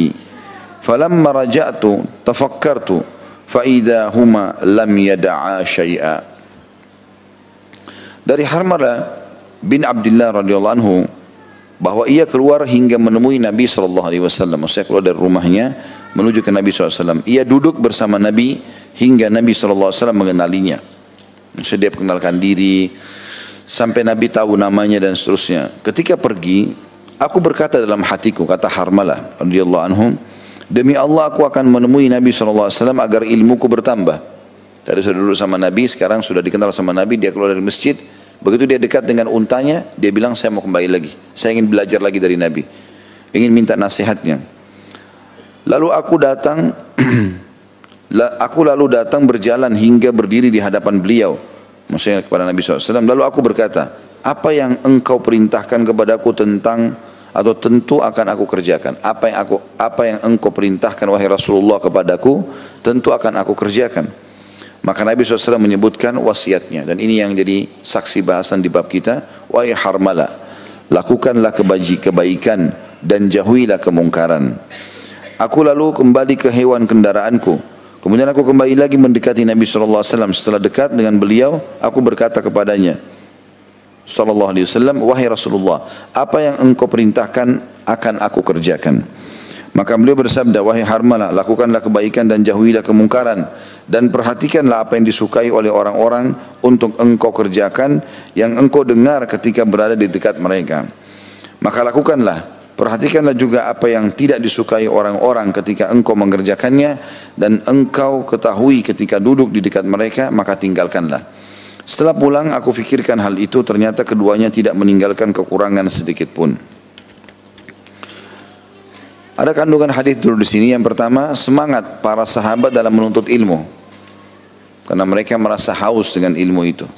فلما رجعت تفكرت فإذا هما لم يدعا شيئا. Dari Harmalah bin Abdullah radhiyallahu anhu bahwa ia keluar hingga menemui Nabi SAW. Maksudnya keluar dari rumahnya menuju ke Nabi SAW. Ia duduk bersama Nabi hingga Nabi SAW mengenalinya. Maksudnya dia perkenalkan diri sampai Nabi tahu namanya dan seterusnya. Ketika pergi, aku berkata dalam hatiku, kata Harmalah radhiyallahu anhu, demi Allah aku akan menemui Nabi SAW agar ilmuku bertambah. Tadi sudah duduk sama Nabi, sekarang sudah dikenal sama Nabi, dia keluar dari masjid. Begitu dia dekat dengan untanya, dia bilang saya mau kembali lagi. Saya ingin belajar lagi dari Nabi. Ingin minta nasihatnya. Lalu aku datang berjalan hingga berdiri di hadapan beliau. Maksudnya kepada Nabi SAW. Lalu aku berkata, apa yang engkau perintahkan kepadaku tentang atau tentu akan aku kerjakan. Apa yang engkau perintahkan wahai Rasulullah kepadaku, tentu akan aku kerjakan. Maka Nabi SAW menyebutkan wasiatnya. Dan ini yang jadi saksi bahasan di bab kita. Wahai Harmala, lakukanlah kebaikan dan jauhilah kemungkaran. Aku lalu kembali ke hewan kendaraanku. Kemudian aku kembali lagi mendekati Nabi SAW. Setelah dekat dengan beliau, aku berkata kepadanya, sallallahu alaihi wasallam, wahai Rasulullah, apa yang engkau perintahkan akan aku kerjakan. Maka beliau bersabda, wahai Harmalah, lakukanlah kebaikan dan jauhilah kemungkaran, dan perhatikanlah apa yang disukai oleh orang-orang untuk engkau kerjakan, yang engkau dengar ketika berada di dekat mereka. Maka lakukanlah, perhatikanlah juga apa yang tidak disukai orang-orang ketika engkau mengerjakannya, dan engkau ketahui ketika duduk di dekat mereka, maka tinggalkanlah. Setelah pulang aku fikirkan hal itu, ternyata keduanya tidak meninggalkan kekurangan sedikit pun. Ada kandungan hadis dulu di sini. Yang pertama, semangat para sahabat dalam menuntut ilmu, karena mereka merasa haus dengan ilmu itu.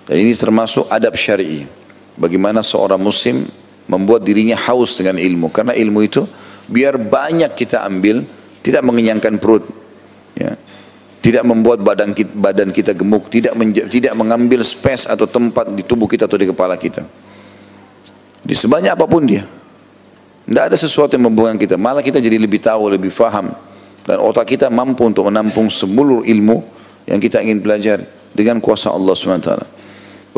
Dan ini termasuk adab syar'i. Bagaimana seorang muslim membuat dirinya haus dengan ilmu, karena ilmu itu biar banyak kita ambil tidak mengenyangkan perut, ya. Tidak membuat badan kita gemuk, tidak mengambil space atau tempat di tubuh kita atau di kepala kita. Di sebanyak apapun dia, tidak ada sesuatu yang membuang kita. Malah kita jadi lebih tahu, lebih faham, dan otak kita mampu untuk menampung seluruh ilmu yang kita ingin pelajari dengan kuasa Allah SWT.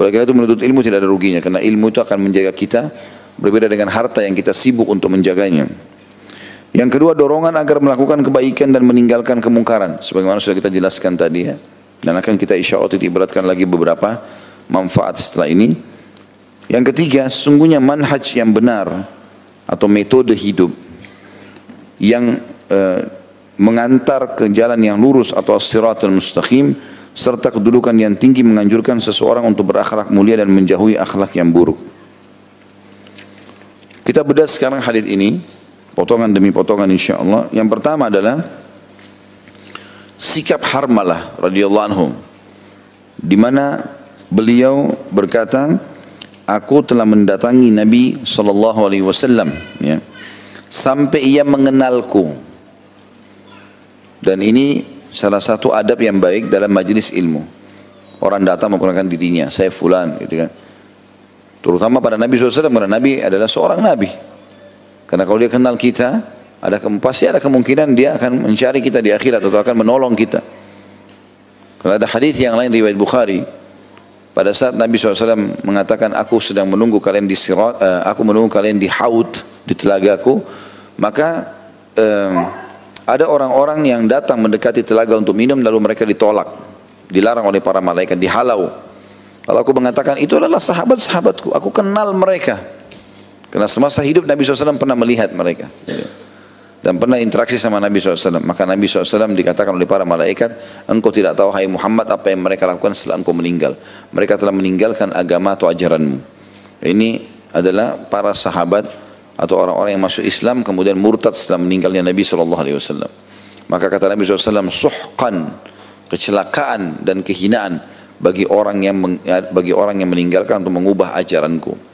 Oleh karena itu menuntut ilmu tidak ada ruginya, karena ilmu itu akan menjaga kita, berbeda dengan harta yang kita sibuk untuk menjaganya. Yang kedua, dorongan agar melakukan kebaikan dan meninggalkan kemungkaran, sebagaimana sudah kita jelaskan tadi, ya. Dan akan kita insyaAllah ibaratkan lagi beberapa manfaat setelah ini. Yang ketiga, sesungguhnya manhaj yang benar atau metode hidup yang mengantar ke jalan yang lurus atau as-siratal mustaqim, serta kedudukan yang tinggi menganjurkan seseorang untuk berakhlak mulia dan menjauhi akhlak yang buruk. Kita bedah sekarang hadis ini potongan demi potongan insyaallah. Yang pertama adalah sikap Harmalah radhiyallahu anhu, di mana beliau berkata, aku telah mendatangi Nabi sallallahu alaihi wasallam, ya, sampai ia mengenalku. Dan ini salah satu adab yang baik dalam majelis ilmu. Orang datang memperkenalkan dirinya, saya fulan, gitu kan. Terutama pada Nabi SAW, karena Nabi adalah seorang Nabi. Karena kalau dia kenal kita, pasti ada kemungkinan dia akan mencari kita di akhirat atau akan menolong kita. Kalau ada hadis yang lain riwayat Bukhari, pada saat Nabi SAW mengatakan, aku sedang menunggu kalian di sirat, aku menunggu kalian di haud, di telagaku, maka ada orang-orang yang datang mendekati telaga untuk minum, lalu mereka ditolak, dilarang oleh para malaikat, dihalau. Lalu aku mengatakan, itu adalah sahabat-sahabatku, aku kenal mereka. Karena semasa hidup Nabi SAW pernah melihat mereka, dan pernah interaksi sama Nabi SAW. Maka Nabi SAW dikatakan oleh para malaikat, engkau tidak tahu hai Muhammad apa yang mereka lakukan setelah engkau meninggal. Mereka telah meninggalkan agama atau ajaranmu. Ini adalah para sahabat atau orang-orang yang masuk Islam kemudian murtad setelah meninggalnya Nabi SAW. Maka kata Nabi SAW, suhqan, kecelakaan dan kehinaan bagi orang yang meninggalkan untuk mengubah ajaranku.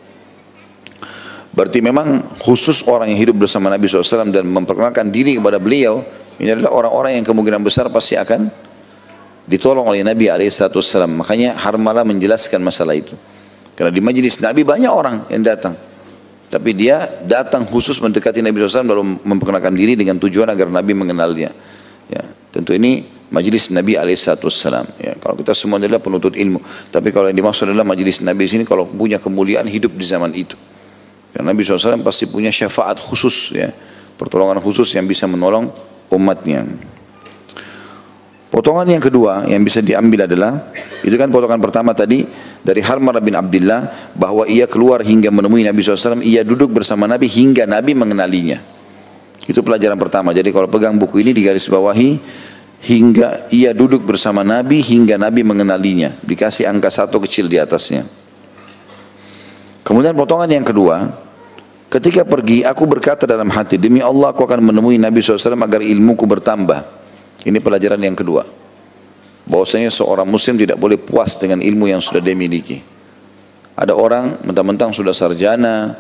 Berarti memang khusus orang yang hidup bersama Nabi SAW dan memperkenalkan diri kepada beliau, ini adalah orang-orang yang kemungkinan besar pasti akan ditolong oleh Nabi SAW. Makanya Harmalah menjelaskan masalah itu. Karena di majlis Nabi banyak orang yang datang, tapi dia datang khusus mendekati Nabi SAW lalu memperkenalkan diri dengan tujuan agar Nabi mengenalnya. Ya, tentu ini majlis Nabi SAW. Ya, kalau kita semua adalah penuntut ilmu, tapi kalau yang dimaksud adalah majlis Nabi di sini kalau punya kemuliaan hidup di zaman itu. Karena Nabi SAW pasti punya syafaat khusus, ya, pertolongan khusus yang bisa menolong umatnya. Potongan yang kedua yang bisa diambil adalah, itu kan potongan pertama tadi dari Harmalah bin Abdullah, bahwa ia keluar hingga menemui Nabi SAW, ia duduk bersama Nabi hingga Nabi mengenalinya. Itu pelajaran pertama. Jadi kalau pegang buku ini digaris bawahi, hingga ia duduk bersama Nabi hingga Nabi mengenalinya, dikasih angka 1 kecil di atasnya. Kemudian potongan yang kedua, ketika pergi aku berkata dalam hati, demi Allah aku akan menemui Nabi SAW agar ilmuku bertambah. Ini pelajaran yang kedua. bahwasanya seorang muslim tidak boleh puas dengan ilmu yang sudah dia miliki. Ada orang mentang-mentang sudah sarjana,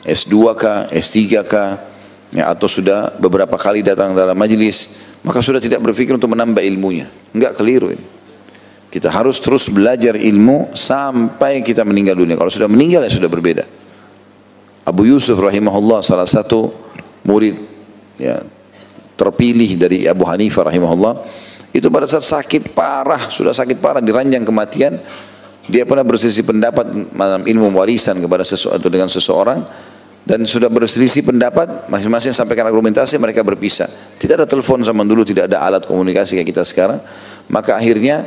S2 kah, S3 kah, ya, atau sudah beberapa kali datang dalam majelis, maka sudah tidak berpikir untuk menambah ilmunya. Enggak, keliru ini. Kita harus terus belajar ilmu sampai kita meninggal dunia. Kalau sudah meninggal ya sudah berbeda. Abu Yusuf rahimahullah, salah satu murid ya, terpilih dari Abu Hanifah rahimahullah, itu pada saat sakit parah, sudah sakit parah, diranjang kematian, dia pernah berselisih pendapat dalam ilmu warisan kepada sesuatu dengan seseorang, dan sudah berselisih pendapat, masing-masing sampaikan argumentasi, mereka berpisah. Tidak ada telepon zaman dulu, tidak ada alat komunikasi kayak kita sekarang. Maka akhirnya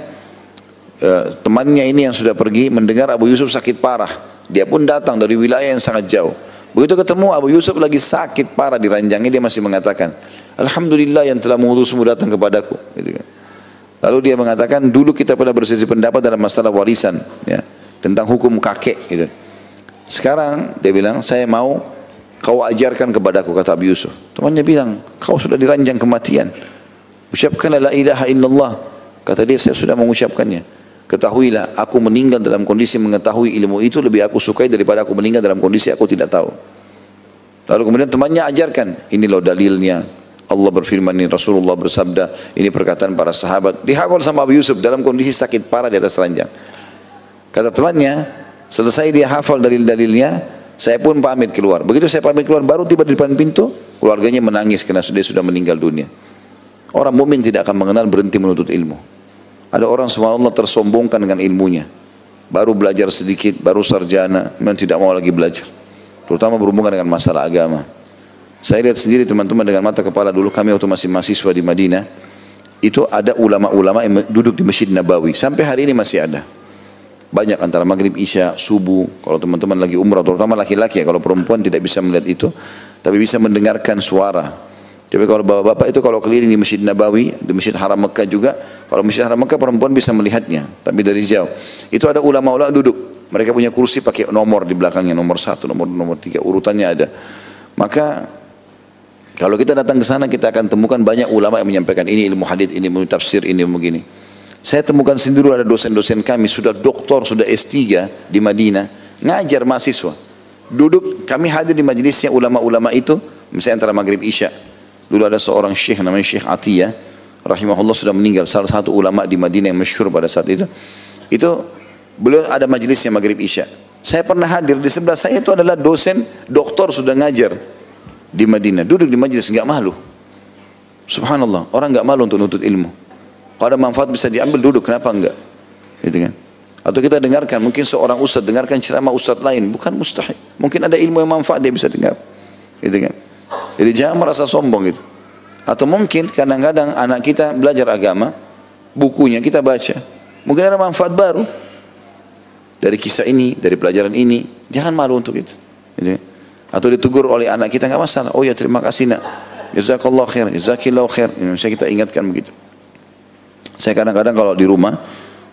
temannya ini yang sudah pergi mendengar Abu Yusuf sakit parah, dia pun datang dari wilayah yang sangat jauh. Begitu ketemu Abu Yusuf lagi sakit parah di ranjangnya, dia masih mengatakan, Alhamdulillah yang telah mengutusmu datang kepadaku. Gitu kan. Lalu dia mengatakan, dulu kita pernah berselisih pendapat dalam masalah warisan, ya, tentang hukum kakek. Gitu. Sekarang dia bilang, saya mau kau ajarkan kepadaku, kata Abu Yusuf. Temannya bilang, kau sudah diranjang kematian, ucapkanlah la ilaha illallah. Kata dia, saya sudah mengucapkannya. Ketahuilah, aku meninggal dalam kondisi mengetahui ilmu itu lebih aku sukai daripada aku meninggal dalam kondisi aku tidak tahu. Lalu kemudian temannya ajarkan, ini loh dalilnya. Allah berfirman, ini Rasulullah bersabda, ini perkataan para sahabat. Dihafal sama Abu Yusuf dalam kondisi sakit parah di atas ranjang. Kata temannya, selesai dia hafal dalil-dalilnya, saya pun pamit keluar. Begitu saya pamit keluar, baru tiba di depan pintu, keluarganya menangis karena dia sudah meninggal dunia. Orang mukmin tidak akan mengenal berhenti menuntut ilmu. Ada orang subhanallah tersombongkan dengan ilmunya, baru belajar sedikit, baru sarjana, memang tidak mau lagi belajar, terutama berhubungan dengan masalah agama. Saya lihat sendiri teman-teman dengan mata kepala, dulu kami waktu masih mahasiswa di Madinah, itu ada ulama-ulama yang duduk di Masjid Nabawi, sampai hari ini masih ada. Banyak antara maghrib, isya, subuh, kalau teman-teman lagi umrah, terutama laki-laki ya, kalau perempuan tidak bisa melihat itu, tapi bisa mendengarkan suara. Tapi kalau bapak-bapak itu kalau keliling di Masjid Nabawi, di Masjid Haram Mekah juga, kalau Masjid Haram Mekah perempuan bisa melihatnya, tapi dari jauh. Itu ada ulama-ulama duduk, mereka punya kursi pakai nomor di belakangnya, nomor 1, nomor 3, urutannya ada. Maka kalau kita datang ke sana, kita akan temukan banyak ulama yang menyampaikan ini ilmu hadits, ini ilmu tafsir, ini ilmu begini. Saya temukan sendiri ada dosen-dosen kami, sudah doktor, sudah S3 di Madinah, ngajar mahasiswa. Duduk, kami hadir di majelisnya ulama-ulama itu, misalnya antara maghrib isya. Dulu ada seorang syekh namanya Syekh Atiyah, rahimahullah, sudah meninggal, salah satu ulama di Madinah yang masyhur pada saat itu. Itu beliau ada majelisnya maghrib isya. Saya pernah hadir, di sebelah saya itu adalah dosen, doktor sudah ngajar di Madinah, duduk di majelis, enggak malu. Subhanallah, orang enggak malu untuk nuntut ilmu. Kalau ada manfaat bisa diambil, duduk, kenapa enggak? Gitu kan? Atau kita dengarkan, mungkin seorang ustaz dengarkan ceramah ustaz lain, bukan mustahil. Mungkin ada ilmu yang manfaat dia bisa dengar. Gitu kan? Jadi jangan merasa sombong gitu. Atau mungkin kadang-kadang anak kita belajar agama, bukunya kita baca, mungkin ada manfaat baru dari kisah ini, dari pelajaran ini. Jangan malu untuk itu. Gitu. Atau ditegur oleh anak kita, nggak masalah. Oh ya, terima kasih nak, jazakallah khair, jazakillah khair. Bisa kita ingatkan begitu. Saya kadang-kadang kalau di rumah,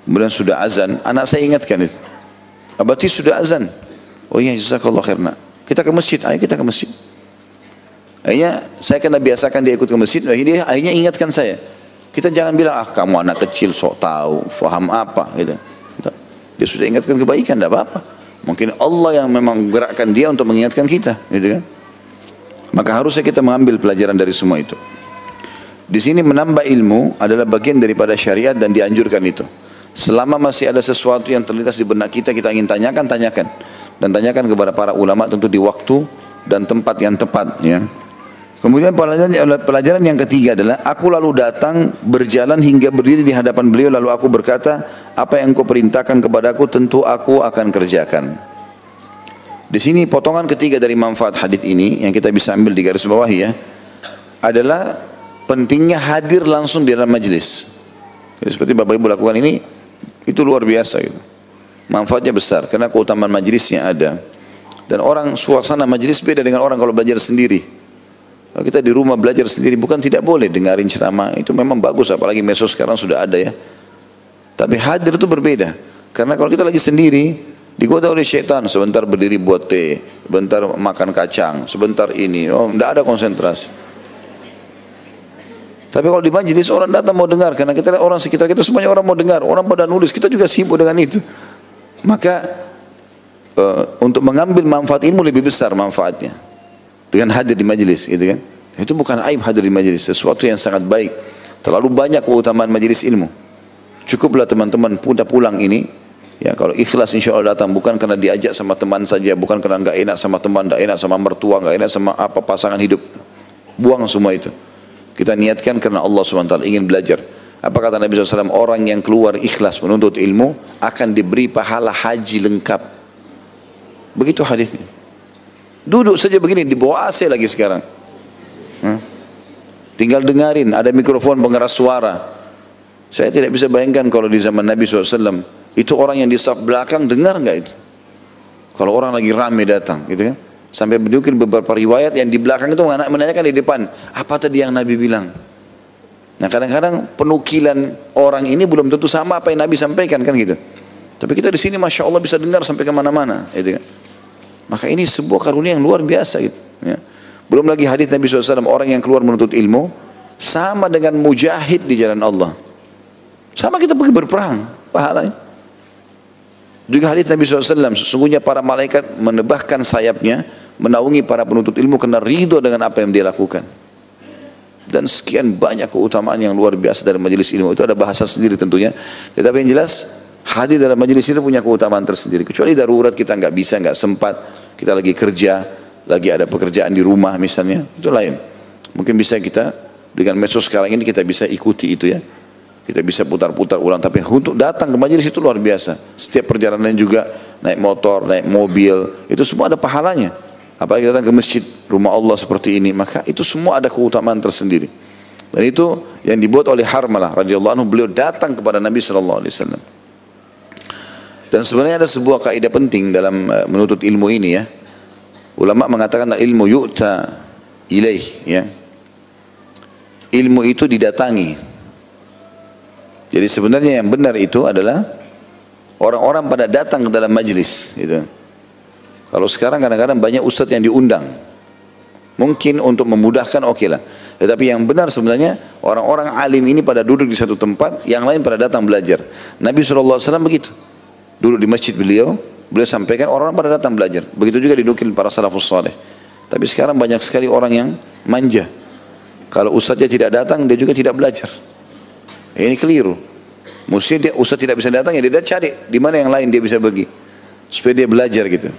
kemudian sudah azan, anak saya ingatkan itu. Abati sudah azan. Oh iya, jazakallah khair nak. Kita ke masjid, ayo kita ke masjid. Akhirnya saya kena biasakan dia ikut ke masjid, dia akhirnya ingatkan saya. Kita jangan bilang, kamu anak kecil sok tahu, faham apa gitu. Dia sudah ingatkan kebaikan, tidak apa-apa. Mungkin Allah yang memang gerakkan dia untuk mengingatkan kita, gitu kan. Maka harusnya kita mengambil pelajaran dari semua itu. Di sini menambah ilmu adalah bagian daripada syariat dan dianjurkan itu. Selama masih ada sesuatu yang terlintas di benak kita, kita ingin tanyakan, tanyakan. Dan tanyakan kepada para ulama tentu di waktu dan tempat yang tepat, ya. Kemudian pelajaran yang ketiga adalah, aku lalu datang berjalan hingga berdiri di hadapan beliau, lalu aku berkata, apa yang kau perintahkan kepadaku tentu aku akan kerjakan. Di sini potongan ketiga dari manfaat hadis ini yang kita bisa ambil di garis bawah ya, adalah pentingnya hadir langsung di dalam majelis. Jadi seperti Bapak Ibu lakukan ini, itu luar biasa gitu. Manfaatnya besar karena keutamaan majelisnya ada. Dan orang suasana majelis beda dengan orang kalau belajar sendiri. Kalau kita di rumah belajar sendiri, bukan tidak boleh dengarin ceramah, itu memang bagus, apalagi medsos sekarang sudah ada ya. Tapi hadir itu berbeda. Karena kalau kita lagi sendiri, digoda oleh syaitan, sebentar berdiri buat teh, sebentar makan kacang, sebentar ini, tidak ada konsentrasi. Tapi kalau di majelis orang datang mau dengar, karena kita lihat orang sekitar kita semuanya orang mau dengar, orang pada nulis, kita juga sibuk dengan itu. Maka untuk mengambil manfaat ilmu lebih besar manfaatnya dengan hadir di majelis, gitu kan? Itu bukan aib hadir di majelis, sesuatu yang sangat baik. Terlalu banyak keutamaan majelis ilmu. Cukuplah teman-teman pulang ini, ya kalau ikhlas insya Allah datang, bukan karena diajak sama teman saja, bukan karena nggak enak sama teman, nggak enak sama mertua, nggak enak sama apa pasangan hidup. Buang semua itu. Kita niatkan karena Allah SWT ingin belajar. Apa kata Nabi SAW? Orang yang keluar ikhlas menuntut ilmu akan diberi pahala haji lengkap. Begitu hadisnya. Duduk saja begini, di bawah AC lagi sekarang. Tinggal dengarin, ada mikrofon pengeras suara. Saya tidak bisa bayangkan kalau di zaman Nabi SAW, itu orang yang di saf belakang dengar nggak itu? Kalau orang lagi rame datang, gitu kan? Sampai menunjukkan beberapa riwayat yang di belakang itu menanyakan di depan, apa tadi yang Nabi bilang? Nah kadang-kadang penukilan orang ini belum tentu sama apa yang Nabi sampaikan, kan gitu. Tapi kita di sini Masya Allah bisa dengar sampai kemana-mana, gitu kan? Maka ini sebuah karunia yang luar biasa, gitu. Ya. Belum lagi hadis Nabi SAW, orang yang keluar menuntut ilmu sama dengan mujahid di jalan Allah. Sama kita pergi berperang, pahalanya. Juga hadis Nabi SAW, sesungguhnya para malaikat menebahkan sayapnya, menaungi para penuntut ilmu karena ridho dengan apa yang dia lakukan. Dan sekian banyak keutamaan yang luar biasa dalam majelis ilmu. Itu ada bahasa sendiri tentunya. Tetapi yang jelas, hadir dalam majelis itu punya keutamaan tersendiri. Kecuali darurat kita nggak bisa, nggak sempat, kita lagi kerja, lagi ada pekerjaan di rumah misalnya, itu lain. Mungkin bisa kita dengan medsos sekarang ini kita bisa ikuti itu ya. Kita bisa putar-putar ulang, tapi untuk datang ke majelis itu luar biasa. Setiap perjalanan juga naik motor, naik mobil, itu semua ada pahalanya. Apalagi datang ke masjid, rumah Allah seperti ini, maka itu semua ada keutamaan tersendiri. Dan itu yang dibuat oleh Harmalah radhiyallahu anhu, beliau datang kepada Nabi SAW. Dan sebenarnya ada sebuah kaidah penting dalam menuntut ilmu ini ya. Ulama mengatakan ilmu yu'ta ilaih ya. Ilmu itu didatangi. Jadi sebenarnya yang benar itu adalah orang-orang pada datang ke dalam majlis gitu. Kalau sekarang kadang-kadang banyak ustadz yang diundang. Mungkin untuk memudahkan oke lah. Tetapi yang benar sebenarnya orang-orang alim ini pada duduk di satu tempat, yang lain pada datang belajar. Nabi SAW begitu. Duduk di masjid beliau sampaikan, orang-orang pada datang belajar. Begitu juga dinukil para salafus saleh. Tapi sekarang banyak sekali orang yang manja. Kalau ustadznya tidak datang, dia juga tidak belajar. Ini keliru. Mesti ustadz tidak bisa datang, ya dia cari di mana yang lain dia bisa bagi, supaya dia belajar gitu.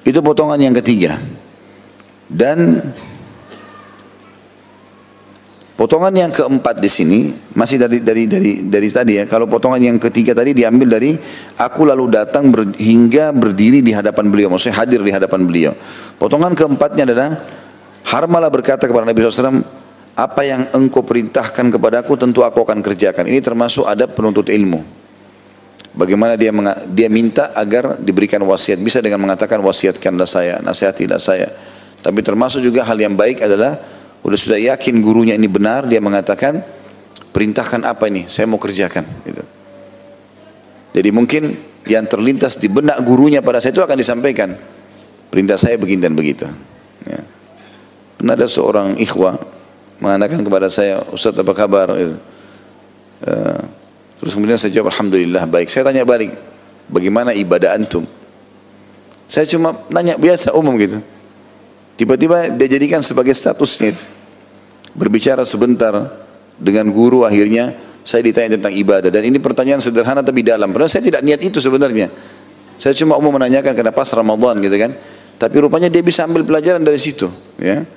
Itu potongan yang ketiga. Dan potongan yang keempat di sini masih dari tadi ya. Kalau potongan yang ketiga tadi diambil dari aku lalu datang hingga berdiri di hadapan beliau, maksudnya hadir di hadapan beliau. Potongan keempatnya adalah Harmalah berkata kepada Nabi SAW, apa yang engkau perintahkan kepadaku tentu aku akan kerjakan. Ini termasuk adab penuntut ilmu. Bagaimana dia minta agar diberikan wasiat, bisa dengan mengatakan wasiatkanlah saya, nasihatilah saya. Tapi termasuk juga hal yang baik adalah sudah yakin gurunya ini benar, dia mengatakan perintahkan apa ini, saya mau kerjakan gitu. Jadi mungkin yang terlintas di benak gurunya pada saya itu akan disampaikan, perintah saya begini dan begitu ya. Pernah ada seorang ikhwah mengatakan kepada saya, Ustaz apa kabar? Terus kemudian saya jawab alhamdulillah baik. Saya tanya balik, bagaimana ibadah antum? Saya cuma nanya biasa umum gitu. Tiba-tiba dia jadikan sebagai statusnya, berbicara sebentar dengan guru, akhirnya saya ditanya tentang ibadah. Dan ini pertanyaan sederhana tapi dalam. Padahal saya tidak niat itu sebenarnya. Saya cuma umum menanyakan karena pas Ramadan gitu kan. Tapi rupanya dia bisa ambil pelajaran dari situ ya.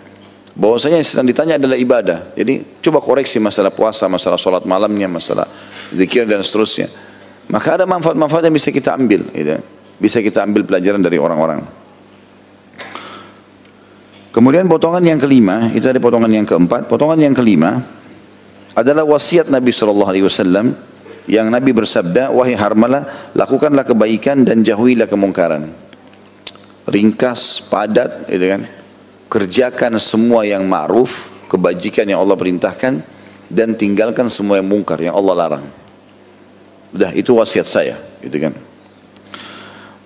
Bahwasanya yang sedang ditanya adalah ibadah. Jadi coba koreksi masalah puasa, masalah sholat malamnya, masalah zikir dan seterusnya. Maka ada manfaat-manfaat yang bisa kita ambil gitu. Bisa kita ambil pelajaran dari orang-orang. Kemudian potongan yang kelima, itu ada potongan yang keempat. Potongan yang kelima adalah wasiat Nabi SAW yang Nabi bersabda, wahai Harmalah, lakukanlah kebaikan dan jauhilah kemungkaran. Ringkas, padat gitu kan. Kerjakan semua yang ma'ruf, kebajikan yang Allah perintahkan, dan tinggalkan semua yang mungkar yang Allah larang. Udah, itu wasiat saya gitu kan.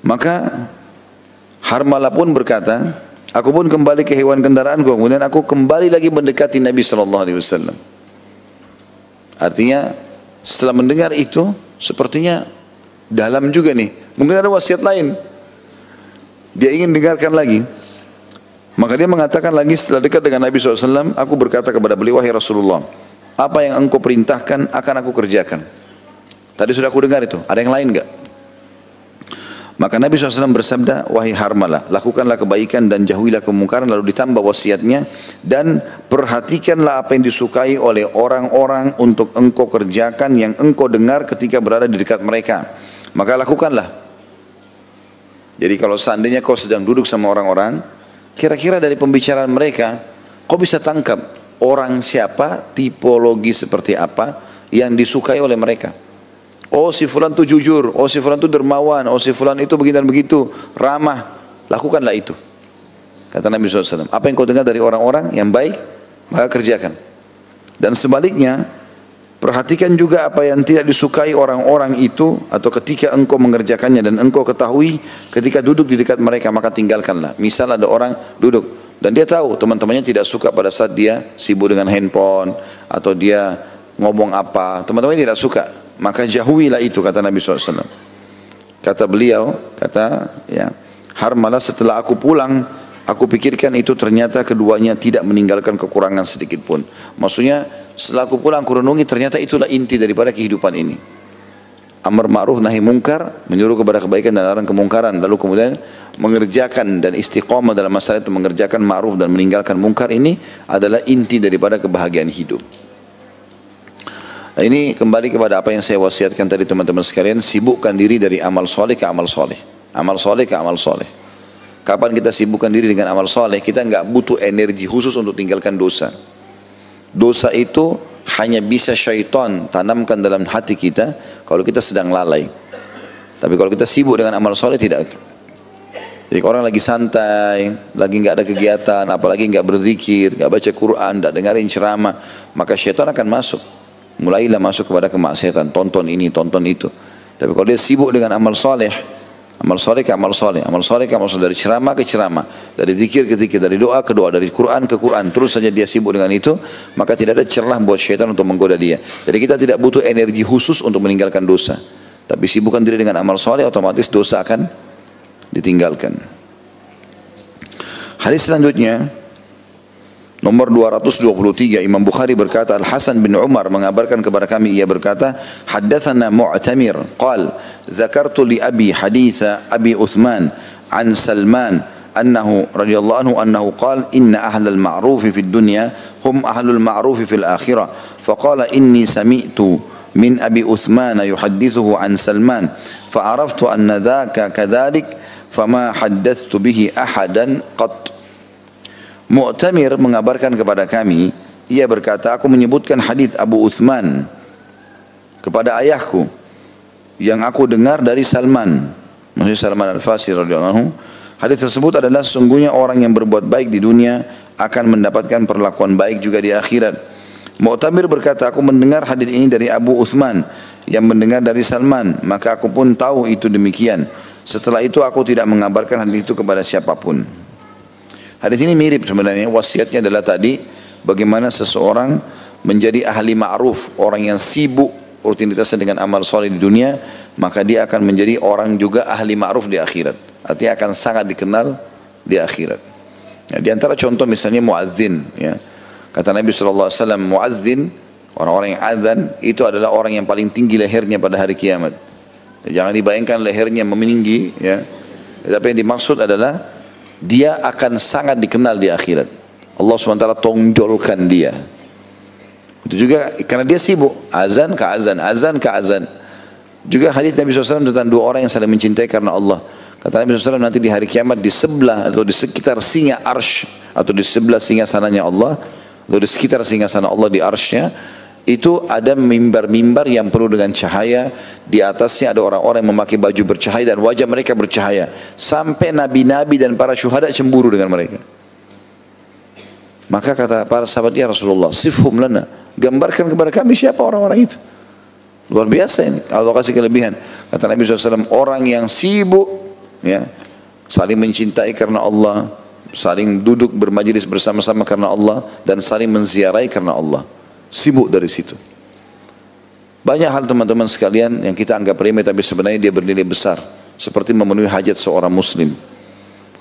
Maka Harmalah pun berkata, Aku pun kembali ke hewan kendaraanku. Kemudian aku kembali lagi mendekati Nabi SAW. Artinya setelah mendengar itu, sepertinya dalam juga nih. Mungkin ada wasiat lain. Dia ingin dengarkan lagi. Maka dia mengatakan lagi setelah dekat dengan Nabi SAW, aku berkata kepada beliau, wahai Rasulullah, apa yang engkau perintahkan akan aku kerjakan. Tadi sudah aku dengar itu, ada yang lain enggak? Maka Nabi SAW bersabda, wahai Harmalah, lakukanlah kebaikan dan jauhilah kemungkaran, lalu ditambah wasiatnya, dan perhatikanlah apa yang disukai oleh orang-orang untuk engkau kerjakan yang engkau dengar ketika berada di dekat mereka. Maka lakukanlah. Jadi kalau seandainya kau sedang duduk sama orang-orang, kira-kira dari pembicaraan mereka, kau bisa tangkap orang siapa, tipologi seperti apa yang disukai oleh mereka. Oh si fulan itu jujur, oh si fulan itu dermawan, oh si fulan itu begini dan begitu, ramah. Lakukanlah itu. Kata Nabi SAW, apa yang kau dengar dari orang-orang yang baik, maka kerjakan. Dan sebaliknya, perhatikan juga apa yang tidak disukai orang-orang itu, atau ketika engkau mengerjakannya dan engkau ketahui ketika duduk di dekat mereka, maka tinggalkanlah. Misal ada orang duduk dan dia tahu teman-temannya tidak suka pada saat dia sibuk dengan handphone atau dia ngomong apa, teman-temannya tidak suka, maka jauhilah itu, kata Nabi SAW. Kata beliau, Harmalah, setelah aku pulang, aku pikirkan itu ternyata keduanya tidak meninggalkan kekurangan sedikit pun. Maksudnya setelah aku pulang, aku renungi, ternyata itulah inti daripada kehidupan ini. Amar ma'ruf nahi mungkar, menyuruh kepada kebaikan dan larang kemungkaran, lalu kemudian mengerjakan dan istiqamah dalam masalah itu, mengerjakan ma'ruf dan meninggalkan mungkar, ini adalah inti daripada kebahagiaan hidup. Nah, ini kembali kepada apa yang saya wasiatkan tadi teman-teman sekalian, sibukkan diri dari amal soleh ke amal soleh. Amal soleh ke amal soleh. Kapan kita sibukkan diri dengan amal soleh, kita nggak butuh energi khusus untuk tinggalkan dosa. Dosa itu hanya bisa syaitan tanamkan dalam hati kita kalau kita sedang lalai. Tapi kalau kita sibuk dengan amal soleh, tidak. Jadi orang lagi santai, lagi nggak ada kegiatan, apalagi nggak berzikir, nggak baca Quran, nggak dengerin ceramah, maka syaitan akan masuk. Mulailah masuk kepada kemaksiatan, tonton ini, tonton itu. Tapi kalau dia sibuk dengan amal soleh, amal soleh ke amal soleh, amal soleh ke amal soleh, dari ceramah ke ceramah, dari zikir ke zikir, dari doa ke doa, dari Quran ke Quran, terus saja dia sibuk dengan itu, maka tidak ada celah buat syaitan untuk menggoda dia. Jadi kita tidak butuh energi khusus untuk meninggalkan dosa. Tapi sibukkan diri dengan amal soleh, otomatis dosa akan ditinggalkan. Hadis selanjutnya, nomor 223, Imam Bukhari berkata, Al-Hasan bin Umar mengabarkan kepada kami, ia berkata, haddatsana Mu'tamir qal zakartu li abi haditha Abi Uthman an Salman annahu radhiyallahu anhu annahu qala inna ahlal ma'ruf fid dunya hum ahlul ma'ruf fil akhirah faqala inni sami'tu min Abi Uthman yuhaddithuhu an Salman fa'araftu anna dhaka kadhalik fama haddathtu bihi ahadan qat. Mu'tamir mengabarkan kepada kami, ia berkata, aku menyebutkan hadis Abu Uthman kepada ayahku yang aku dengar dari Salman, maksudnya Salman Al-Farsi radhiyallahu anhu. Hadis tersebut adalah sesungguhnya orang yang berbuat baik di dunia akan mendapatkan perlakuan baik juga di akhirat. Mu'tamir berkata, aku mendengar hadis ini dari Abu Uthman yang mendengar dari Salman, maka aku pun tahu itu demikian. Setelah itu aku tidak mengabarkan hadis itu kepada siapapun. Hadis ini mirip sebenarnya, wasiatnya adalah tadi bagaimana seseorang menjadi ahli ma'ruf, orang yang sibuk rutinitasnya dengan amal soleh di dunia, maka dia akan menjadi orang juga ahli ma'ruf di akhirat. Artinya akan sangat dikenal di akhirat. Ya, di antara contoh misalnya muadzin, ya. Kata Nabi SAW, muadzin, orang-orang yang azan, itu adalah orang yang paling tinggi lehernya pada hari kiamat. Ya, jangan dibayangkan lehernya meninggi, ya. Tapi yang dimaksud adalah dia akan sangat dikenal di akhirat. Allah SWT tonjolkan dia. Itu juga karena dia sibuk azan ke azan, azan ke azan. Juga hadis Nabi SAW tentang dua orang yang saling mencintai karena Allah. Kata Nabi SAW, nanti di hari kiamat di sebelah atau di sekitar singa arsy, atau di sebelah singgasananya Allah, atau di sekitar singgasana Allah di arsy-Nya, itu ada mimbar-mimbar yang penuh dengan cahaya. Di atasnya ada orang-orang yang memakai baju bercahaya dan wajah mereka bercahaya, sampai nabi-nabi dan para syuhada cemburu dengan mereka. Maka kata para sahabat, ya Rasulullah, sifhum lana, gambarkan kepada kami siapa orang-orang itu. Luar biasa ini, Allah kasih kelebihan. Kata Nabi SAW, orang yang sibuk, ya, saling mencintai karena Allah, saling duduk bermajlis bersama-sama karena Allah, dan saling menziarahi karena Allah. Sibuk dari situ. Banyak hal teman-teman sekalian yang kita anggap remeh tapi sebenarnya dia bernilai besar. Seperti memenuhi hajat seorang muslim.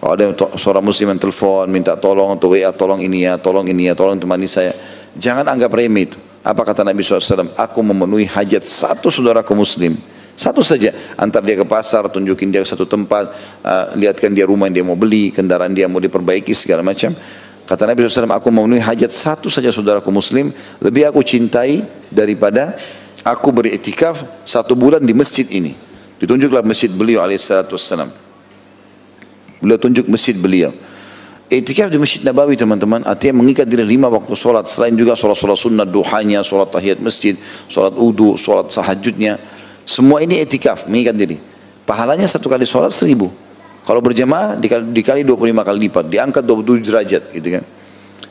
Kalau ada seorang muslim yang telepon, minta tolong atau WA, tolong ini ya, tolong ini ya, tolong temani saya. Jangan anggap remeh itu. Apa kata Nabi SAW? Aku memenuhi hajat satu saudaraku muslim. Satu saja. Antar dia ke pasar, tunjukin dia ke satu tempat, lihatkan dia rumah yang dia mau beli, kendaraan dia mau diperbaiki, segala macam. Kata Nabi SAW, aku memenuhi hajat satu saja saudaraku muslim, lebih aku cintai daripada aku beriktikaf 1 bulan di masjid ini. Ditunjuklah masjid beliau alaihissalam. Beliau tunjuk masjid beliau. Iktikaf di Masjid Nabawi teman-teman, artinya mengikat diri 5 waktu solat, selain juga solat-solat sunnah duhanya, solat tahiyat masjid, solat wudu, solat tahajudnya. Semua ini iktikaf, mengikat diri. Pahalanya 1 kali solat 1000. Kalau berjamaah dikali 25 kali lipat, diangkat 27 derajat gitu kan.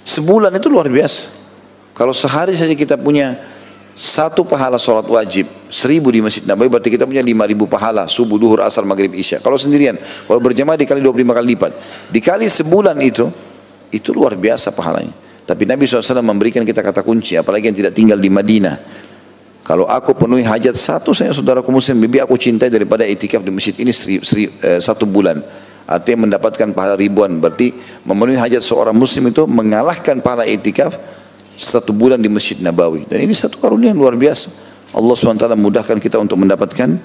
Sebulan itu luar biasa. Kalau sehari saja kita punya 1 pahala sholat wajib 1000 di Masjid Nabawi, berarti kita punya 5000 pahala subuh, duhur, asar, maghrib, isya. Kalau sendirian, kalau berjamaah dikali 25 kali lipat, dikali sebulan itu luar biasa pahalanya. Tapi Nabi SAW memberikan kita kata kunci, apalagi yang tidak tinggal di Madinah. Kalau aku penuhi hajat satu saya saudaraku muslim, lebih aku cintai daripada itikaf di masjid ini 1 bulan. Artinya mendapatkan pahala ribuan. Berarti memenuhi hajat seorang muslim itu mengalahkan pahala itikaf 1 bulan di Masjid Nabawi. Dan ini satu karunia yang luar biasa. Allah SWT mudahkan kita untuk mendapatkan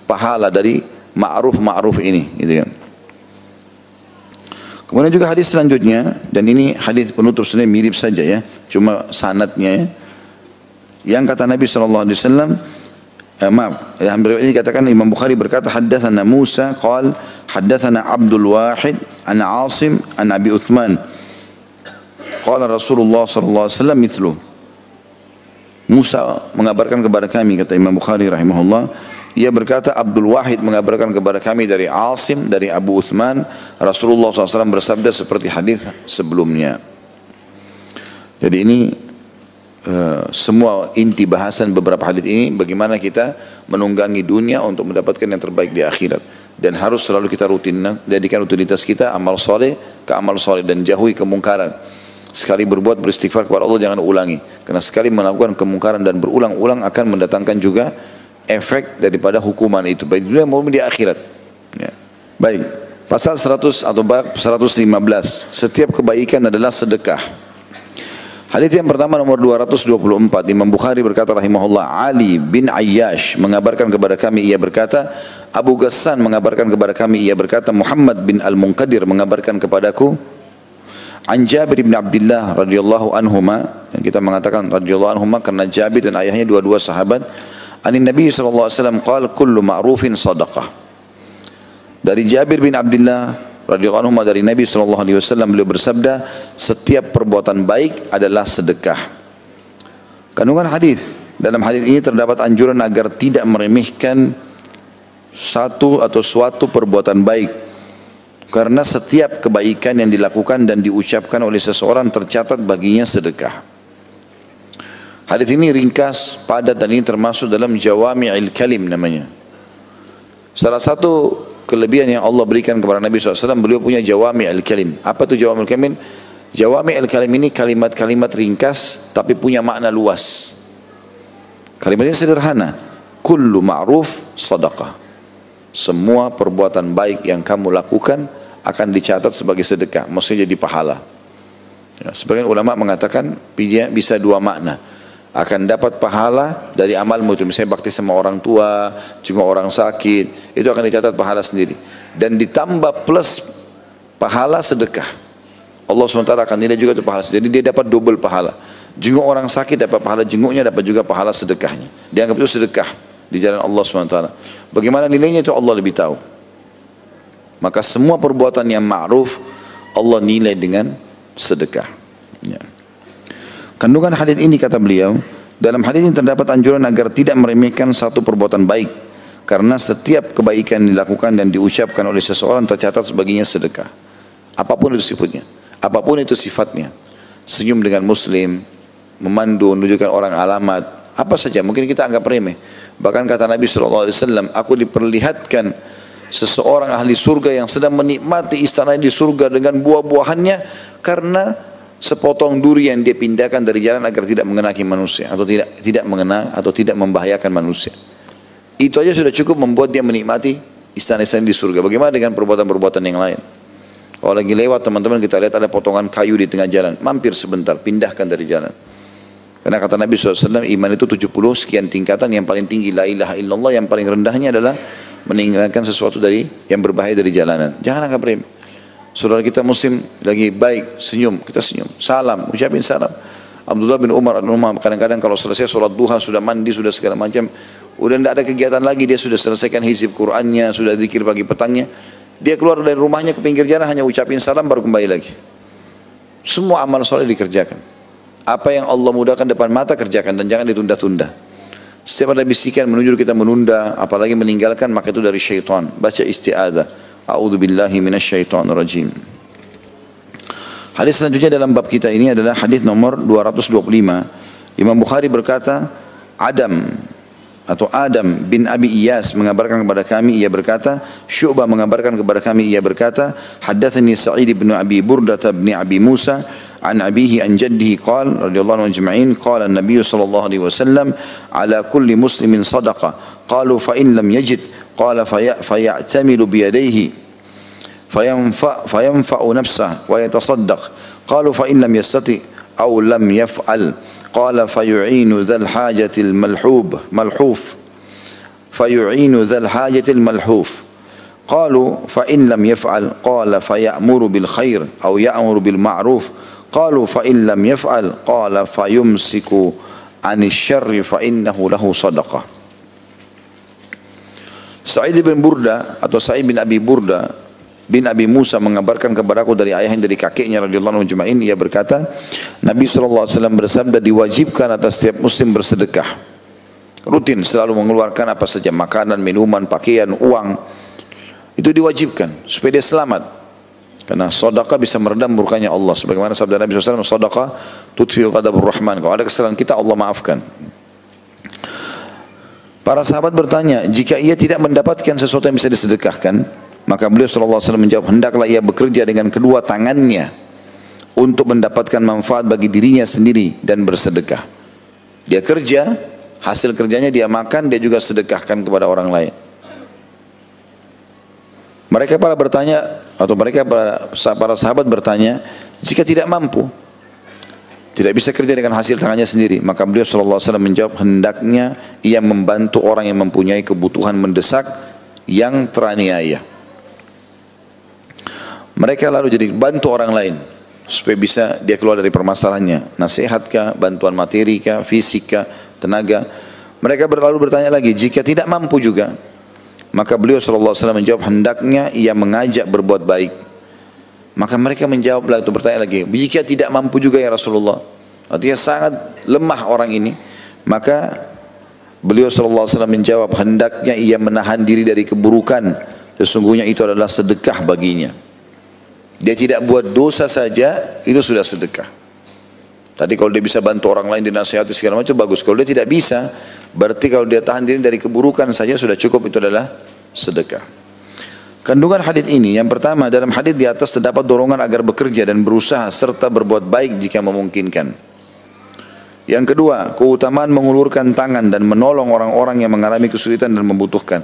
pahala dari ma'ruf ini, gitu kan. Kemudian juga hadis selanjutnya, dan ini hadis penutup sebenarnya mirip saja ya, cuma sanadnya ya. Yang kata Nabi SAW, ini katakan Imam Bukhari berkata, haddathana Musa qal haddathana Abdul Wahid an Asim an Abi Uthman qala Rasulullah SAW mithlu. Musa mengabarkan kepada kami, kata Imam Bukhari rahimahullah, ia berkata Abdul Wahid mengabarkan kepada kami dari Asim dari Abu Uthman, Rasulullah SAW bersabda seperti hadis sebelumnya. Jadi ini semua inti bahasan beberapa hadis ini, bagaimana kita menunggangi dunia untuk mendapatkan yang terbaik di akhirat. Dan harus selalu kita jadikan rutinitas kita amal soleh ke amal soleh dan jauhi kemungkaran. Sekali berbuat beristighfar kepada Allah, jangan ulangi. Karena sekali melakukan kemungkaran dan berulang-ulang akan mendatangkan juga efek daripada hukuman itu, baik di dunia maupun di akhirat. Ya. Baik, pasal 100 atau bab 115, setiap kebaikan adalah sedekah. Hadis yang pertama nomor 224, Imam Bukhari berkata rahimahullah, Ali bin Ayyash mengabarkan kepada kami, ia berkata, Abu Ghassan mengabarkan kepada kami, ia berkata, Muhammad bin Al-Munqadir mengabarkan kepadaku, An Jabir bin Abdullah radhiyallahu anhuma, yang kita mengatakan radhiyallahu anhuma karena Jabir dan ayahnya dua-dua sahabat, Anin Nabi sallallahu alaihi wasallam qala kullu ma'rufin sadaqah. Dari Jabir bin Abdullah radhiyallahu anhu dari Nabi sallallahu alaihi wasallam, beliau bersabda, setiap perbuatan baik adalah sedekah. Kandungan hadis, dalam hadis ini terdapat anjuran agar tidak meremehkan satu atau suatu perbuatan baik, karena setiap kebaikan yang dilakukan dan diucapkan oleh seseorang tercatat baginya sedekah. Hadis ini ringkas, padat, dan ini termasuk dalam jawami'il kalim namanya. Salah satu kelebihan yang Allah berikan kepada Nabi SAW, beliau punya jawami'il kalim. Apa itu jawami'il kalim? Jawami'il kalim ini kalimat-kalimat ringkas tapi punya makna luas. Kalimatnya sederhana, kullu ma'ruf sadaqah. Semua perbuatan baik yang kamu lakukan akan dicatat sebagai sedekah, maksudnya jadi pahala. Ya, sebagian ulama mengatakan bisa 2 makna. Akan dapat pahala dari amalmu itu, misalnya bakti sama orang tua, jenguk orang sakit, itu akan dicatat pahala sendiri, dan ditambah plus pahala sedekah. Allah SWT akan nilai juga itu pahala, jadi dia dapat double pahala. Jenguk orang sakit dapat pahala jenguknya, dapat juga pahala sedekahnya, dianggap itu sedekah di jalan Allah SWT. Bagaimana nilainya itu Allah lebih tahu. Maka semua perbuatan yang ma'ruf Allah nilai dengan sedekah ya. Kandungan hadis ini, kata beliau, dalam hadis ini terdapat anjuran agar tidak meremehkan satu perbuatan baik, karena setiap kebaikan dilakukan dan diucapkan oleh seseorang tercatat sebaginya sedekah. Apapun itu sifatnya, apapun itu sifatnya. Senyum dengan muslim, memandu, menunjukkan orang alamat, apa saja mungkin kita anggap remeh. Bahkan kata Nabi SAW, aku diperlihatkan seseorang ahli surga yang sedang menikmati istana di surga dengan buah-buahannya karena sepotong duri yang dia pindahkan dari jalan agar tidak mengenaki manusia atau tidak mengena atau tidak membahayakan manusia. Itu aja sudah cukup membuat dia menikmati istana-istana di surga. Bagaimana dengan perbuatan-perbuatan yang lain? Kalau lagi lewat teman-teman kita lihat ada potongan kayu di tengah jalan, mampir sebentar, pindahkan dari jalan. Karena kata Nabi SAW, iman itu 70 sekian tingkatan, yang paling tinggi la ilaha illallah, yang paling rendahnya adalah meninggalkan sesuatu dari yang berbahaya dari jalanan. Jangan anggap remeh. Saudara kita muslim lagi baik, senyum, kita senyum, salam, ucapin salam. Abdullah bin Umar kadang-kadang kalau selesai sholat duha, sudah mandi, sudah segala macam, udah tidak ada kegiatan lagi, dia sudah selesaikan hizib Qur'annya, sudah zikir pagi petangnya, dia keluar dari rumahnya ke pinggir jalan hanya ucapin salam baru kembali lagi. Semua amal soleh dikerjakan. Apa yang Allah mudahkan depan mata kerjakan dan jangan ditunda-tunda. Setiap ada bisikan menuju kita menunda, apalagi meninggalkan, maka itu dari syaitan. Baca isti'adzah. A'udzubillahi minasyaitonirrajim. Hadis selanjutnya dalam bab kita ini adalah hadis nomor 225. Imam Bukhari berkata, Adam bin Abi Iyas mengabarkan kepada kami, ia berkata, Syu'bah mengabarkan kepada kami, ia berkata, haddatsani Sa'id bin Abi Burdah bin Abi Musa عن أبيه عن جده قال رضي الله عنه أجمعين قال النبي صلى الله عليه وسلم على كل مسلم صدقة قالوا فإن لم يجد قال فيعتمل بيديه فينفع نفسه ويتصدق قالوا فإن لم يستطع أو لم يفعل قال فيعين ذا الحاجة الملحوف قالوا فإن لم يفعل قال فيأمر بالخير أو يأمر بالمعروف قالوا فإن لم يفعل قال فيمسك عن الشر فإنه له صدقة. Sa'id bin Burdah atau Sa'id bin Abi Burdah bin Abi Musa mengabarkan kepadaku dari ayahnya dari kakeknya radhiyallahu anhu ajma'in, ia berkata, Nabi SAW bersabda, diwajibkan atas setiap muslim bersedekah. Rutin selalu mengeluarkan apa saja, makanan, minuman, pakaian, uang. Itu diwajibkan supaya dia selamat. Karena sedekah bisa meredam murkanya Allah. Sebagaimana sabda Nabi SAW, sedekah tudfi'u ghadabur rahman. Kalau ada kesalahan kita, Allah maafkan. Para sahabat bertanya, jika ia tidak mendapatkan sesuatu yang bisa disedekahkan, maka beliau SAW menjawab, hendaklah ia bekerja dengan kedua tangannya untuk mendapatkan manfaat bagi dirinya sendiri dan bersedekah. Dia kerja, hasil kerjanya dia makan, dia juga sedekahkan kepada orang lain. Mereka para sahabat bertanya, jika tidak mampu, tidak bisa kerja dengan hasil tangannya sendiri, maka beliau SAW menjawab, hendaknya ia membantu orang yang mempunyai kebutuhan mendesak yang teraniaya. Mereka lalu jadi bantu orang lain supaya bisa dia keluar dari permasalahannya. Nasihat kah, bantuan materi kah, fisik kah, tenaga. Mereka lalu bertanya lagi, jika tidak mampu juga, maka beliau SAW menjawab, hendaknya ia mengajak berbuat baik. Maka mereka menjawab itu, bertanya lagi, jika tidak mampu juga ya Rasulullah, artinya sangat lemah orang ini, maka beliau SAW menjawab, hendaknya ia menahan diri dari keburukan, sesungguhnya itu adalah sedekah baginya. Dia tidak buat dosa saja, itu sudah sedekah. Tadi kalau dia bisa bantu orang lain, dinasihati segala macam, bagus. Kalau dia tidak bisa, berarti kalau dia tahan diri dari keburukan saja sudah cukup, itu adalah sedekah. Kandungan hadis ini, yang pertama, dalam hadis di atas terdapat dorongan agar bekerja dan berusaha serta berbuat baik jika memungkinkan. Yang kedua, keutamaan mengulurkan tangan dan menolong orang-orang yang mengalami kesulitan dan membutuhkan.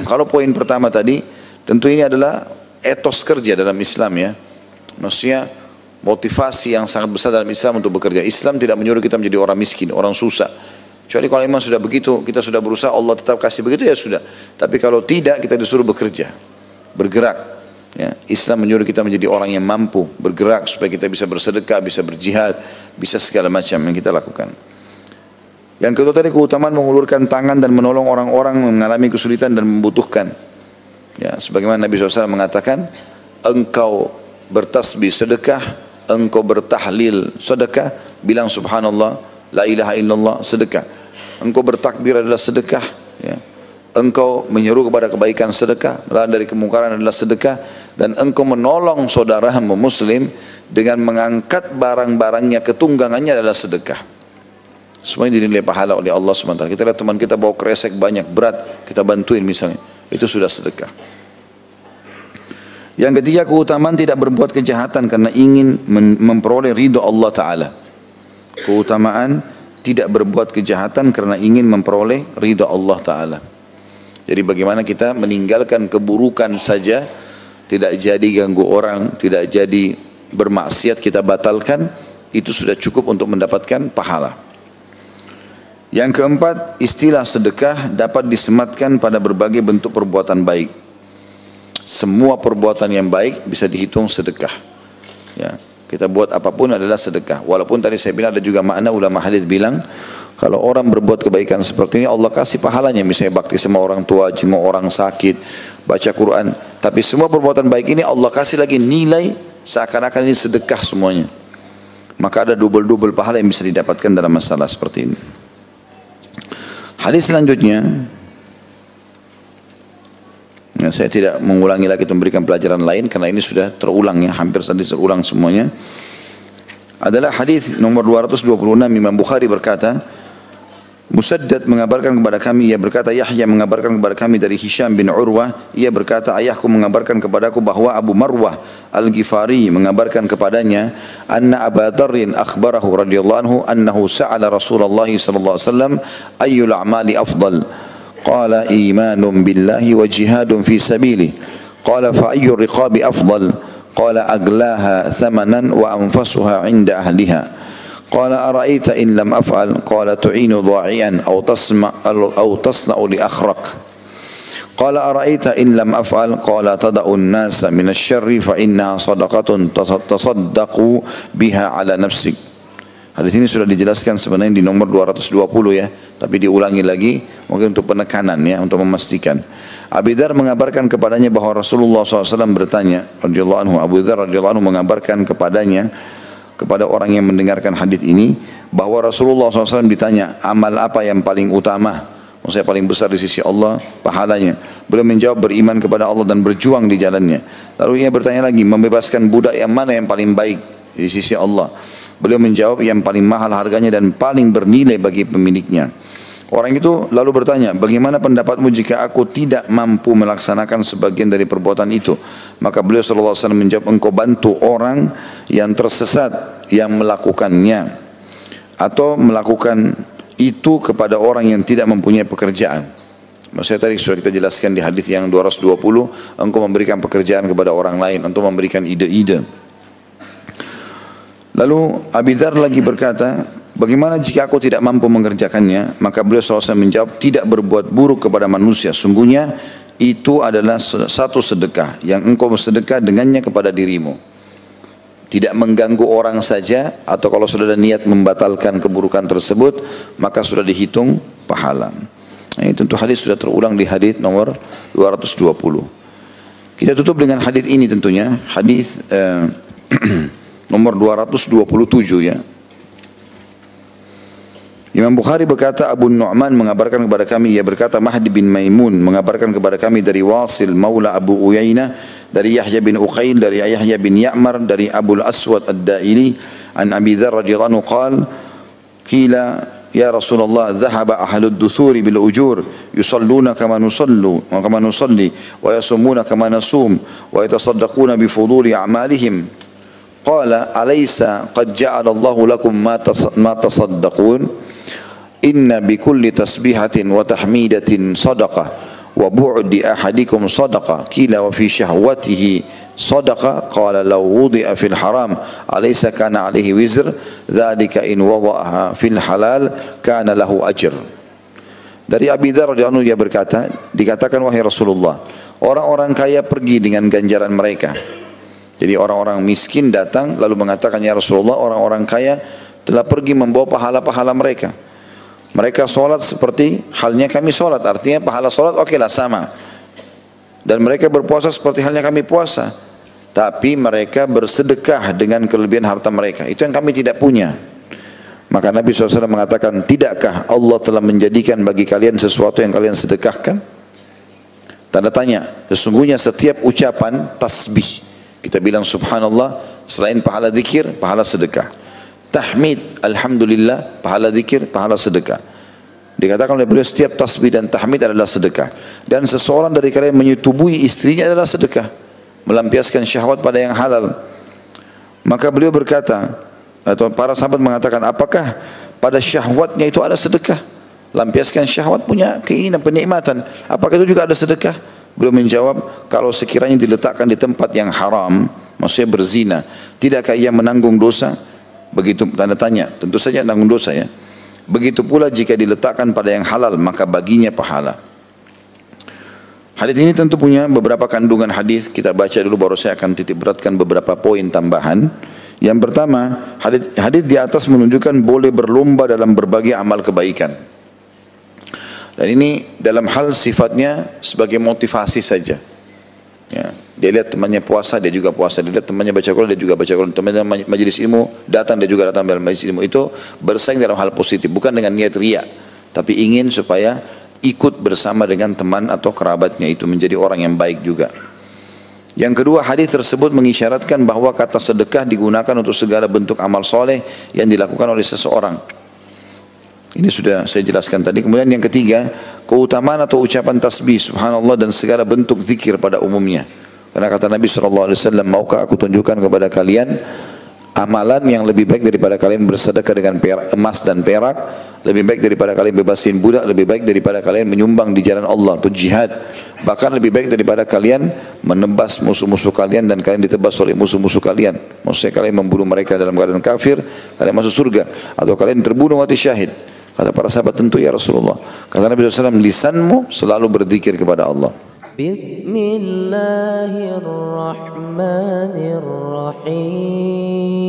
Kalau poin pertama tadi, tentu ini adalah etos kerja dalam Islam ya. Maksudnya motivasi yang sangat besar dalam Islam untuk bekerja. Islam tidak menyuruh kita menjadi orang miskin, orang susah. Kecuali kalau memang sudah begitu, kita sudah berusaha, Allah tetap kasih begitu ya sudah. Tapi kalau tidak, kita disuruh bekerja, bergerak. Ya, Islam menyuruh kita menjadi orang yang mampu bergerak supaya kita bisa bersedekah, bisa berjihad, bisa segala macam yang kita lakukan. Yang kedua tadi, keutamaan mengulurkan tangan dan menolong orang-orang yang mengalami kesulitan dan membutuhkan. Ya, sebagaimana Nabi SAW mengatakan, engkau bertasbih sedekah, engkau bertahlil sedekah, bilang subhanallah, la ilaha illallah, sedekah. Engkau bertakbir adalah sedekah, ya. Engkau menyeru kepada kebaikan sedekah, melarang dari kemungkaran adalah sedekah, dan engkau menolong saudaramu muslim dengan mengangkat barang-barangnya, ketunggangannya adalah sedekah. Semuanya dinilai pahala oleh Allah SWT. Kita lihat teman kita bawa kresek banyak, berat, kita bantuin misalnya. itu sudah sedekah. Yang ketiga, keutamaan tidak berbuat kejahatan karena ingin memperoleh ridho Allah Ta'ala. Keutamaan tidak berbuat kejahatan karena ingin memperoleh ridho Allah Ta'ala. Jadi bagaimana kita meninggalkan keburukan saja, tidak jadi ganggu orang, tidak jadi bermaksiat, kita batalkan, itu sudah cukup untuk mendapatkan pahala. Yang keempat, istilah sedekah dapat disematkan pada berbagai bentuk perbuatan baik. Semua perbuatan yang baik bisa dihitung sedekah. Ya, kita buat apapun adalah sedekah. Walaupun tadi saya bilang ada juga makna ulama hadis bilang, kalau orang berbuat kebaikan seperti ini Allah kasih pahalanya. Misalnya bakti sama orang tua, jenguk orang sakit, baca Quran. Tapi semua perbuatan baik ini Allah kasih lagi nilai seakan-akan ini sedekah semuanya. Maka ada double-double pahala yang bisa didapatkan dalam masalah seperti ini. Hadis selanjutnya, ya, saya tidak mengulangi lagi untuk memberikan pelajaran lain karena ini sudah terulang ya, hampir tadi terulang semuanya. Adalah hadis nomor 226. Imam Bukhari berkata, Musaddad mengabarkan kepada kami, ia berkata, Yahya mengabarkan kepada kami dari Hisham bin Urwah, ia berkata, ayahku mengabarkan kepadaku bahwa Abu Marwah Al-Ghifari mengabarkan kepadanya, anna Abu Dzarrin akhbarahu radhiyallahu anhu annahu sa'ala Rasulullah sallallahu alaihi wasallam ayyul a'mali afdal. قال إيمان بالله وجهاد في سبيله قال فأي الرقاب أفضل قال أغلاها ثمنا وأنفسها عند أهلها قال أرأيت إن لم أفعل قال تعين ضاعيا أو تصنع لأخرق قال أرأيت إن لم أفعل قال تدع الناس من الشر فإنها صدقة تصدق بها على نفسك. Hadis ini sudah dijelaskan sebenarnya di nomor 220 ya, tapi diulangi lagi mungkin untuk penekanan ya, untuk memastikan. Abu Dzar mengabarkan kepadanya bahwa Rasulullah SAW bertanya, radhiyallahu anhu, Abu Dzar radhiyallahu anhu mengabarkan kepadanya, kepada orang yang mendengarkan hadis ini, bahwa Rasulullah SAW ditanya, amal apa yang paling utama, maksudnya paling besar di sisi Allah pahalanya. Beliau menjawab, beriman kepada Allah dan berjuang di jalannya. Lalu ia bertanya lagi, membebaskan budak yang mana yang paling baik di sisi Allah? Beliau menjawab, yang paling mahal harganya dan paling bernilai bagi pemiliknya. Orang itu lalu bertanya, bagaimana pendapatmu jika aku tidak mampu melaksanakan sebagian dari perbuatan itu? Maka beliau sallallahu alaihi wasallam menjawab, engkau bantu orang yang tersesat yang melakukannya, atau melakukan itu kepada orang yang tidak mempunyai pekerjaan. Maksudnya tadi sudah kita jelaskan di hadis yang 220, engkau memberikan pekerjaan kepada orang lain untuk memberikan ide-ide. Lalu Abu Dzar lagi berkata, bagaimana jika aku tidak mampu mengerjakannya? Maka beliau SAW menjawab, tidak berbuat buruk kepada manusia. Sungguhnya itu adalah satu sedekah yang engkau bersedekah dengannya kepada dirimu. Tidak mengganggu orang saja, atau kalau sudah ada niat membatalkan keburukan tersebut, maka sudah dihitung pahala. Nah, ini tentu hadis sudah terulang di hadis nomor 220. Kita tutup dengan hadis ini tentunya, hadis nomor 227 ya. Imam Bukhari berkata, Abu Nu'man mengabarkan kepada kami, ia berkata, Mahdi bin Maimun mengabarkan kepada kami dari Wasil Maula Abu Uyainah, dari Yahya bin Uqail, dari Yahya bin Ya'mar, dari Abu Al-Aswad Ad-Daili, an Abi Dzar radhiyallahu anhu qala, qila ya Rasulullah, dhahaba ahlud duthuri bil ujur yusalluna kama nusalli wa yasumuna kama nasum wa yatasaddaquna bi fuduli a'malihim. Qala alaysa qad ja'ala Allahu lakum ma tasaddaqun inna bi kulli tasbihatin wa tahmidatin sadaqah wa bu'di ahadikum sadaqah qila wa fi syahwatihi sadaqah qala law wudi'a fil haram alaysa kana alayhi wizr dzalika in wada'aha fil halal kana lahu ajr. Dari Abi Dzar radhiyallahu anhu dia berkata, dikatakan wahai Rasulullah, orang-orang kaya pergi dengan ganjaran mereka. Jadi orang-orang miskin datang lalu mengatakan, ya Rasulullah, orang-orang kaya telah pergi membawa pahala-pahala mereka. Mereka solat seperti halnya kami solat, artinya pahala solat okelah sama. Dan mereka berpuasa seperti halnya kami puasa. Tapi mereka bersedekah dengan kelebihan harta mereka. Itu yang kami tidak punya. Maka Nabi SAW mengatakan, tidakkah Allah telah menjadikan bagi kalian sesuatu yang kalian sedekahkan? Tanda tanya, sesungguhnya setiap ucapan tasbih, kita bilang subhanallah, selain pahala zikir, pahala sedekah. Tahmid, alhamdulillah, pahala zikir, pahala sedekah. Dikatakan oleh beliau setiap tasbih dan tahmid adalah sedekah. Dan seseorang dari kalian menyetubui istrinya adalah sedekah, melampiaskan syahwat pada yang halal. Maka beliau berkata, atau para sahabat mengatakan, apakah pada syahwatnya itu ada sedekah? Lampiaskan syahwat punya keinginan, penikmatan, apakah itu juga ada sedekah? Beliau menjawab, kalau sekiranya diletakkan di tempat yang haram, maksudnya berzina, tidakkah ia menanggung dosa? Begitu tanda tanya, tentu saja menanggung dosa ya. Begitu pula jika diletakkan pada yang halal, maka baginya pahala. Hadis ini tentu punya beberapa kandungan hadis. Kita baca dulu, baru saya akan titik beratkan beberapa poin tambahan. Yang pertama, hadis di atas menunjukkan boleh berlomba dalam berbagai amal kebaikan. Dan ini dalam hal sifatnya sebagai motivasi saja. Ya, dia lihat temannya puasa, dia juga puasa. Dia lihat temannya baca Quran, dia juga baca Quran. Temannya majelis ilmu datang, dia juga datang dalam majelis ilmu. Itu bersaing dalam hal positif, bukan dengan niat riya, tapi ingin supaya ikut bersama dengan teman atau kerabatnya itu, menjadi orang yang baik juga. Yang kedua, hadis tersebut mengisyaratkan bahwa kata sedekah digunakan untuk segala bentuk amal soleh yang dilakukan oleh seseorang. Ini sudah saya jelaskan tadi. Kemudian yang ketiga, keutamaan atau ucapan tasbih, subhanallah, dan segala bentuk zikir pada umumnya. Karena kata Nabi SAW, maukah aku tunjukkan kepada kalian amalan yang lebih baik daripada kalian bersedekah dengan emas dan perak, lebih baik daripada kalian bebasin budak, lebih baik daripada kalian menyumbang di jalan Allah atau jihad, bahkan lebih baik daripada kalian menebas musuh-musuh kalian dan kalian ditebas oleh musuh-musuh kalian. Maksudnya kalian membunuh mereka dalam keadaan kafir, kalian masuk surga, atau kalian terbunuh mati syahid. Kata para sahabat, tentu ya Rasulullah. Kata Nabi SAW, lisanmu selalu berzikir kepada Allah. Bismillahirrahmanirrahim.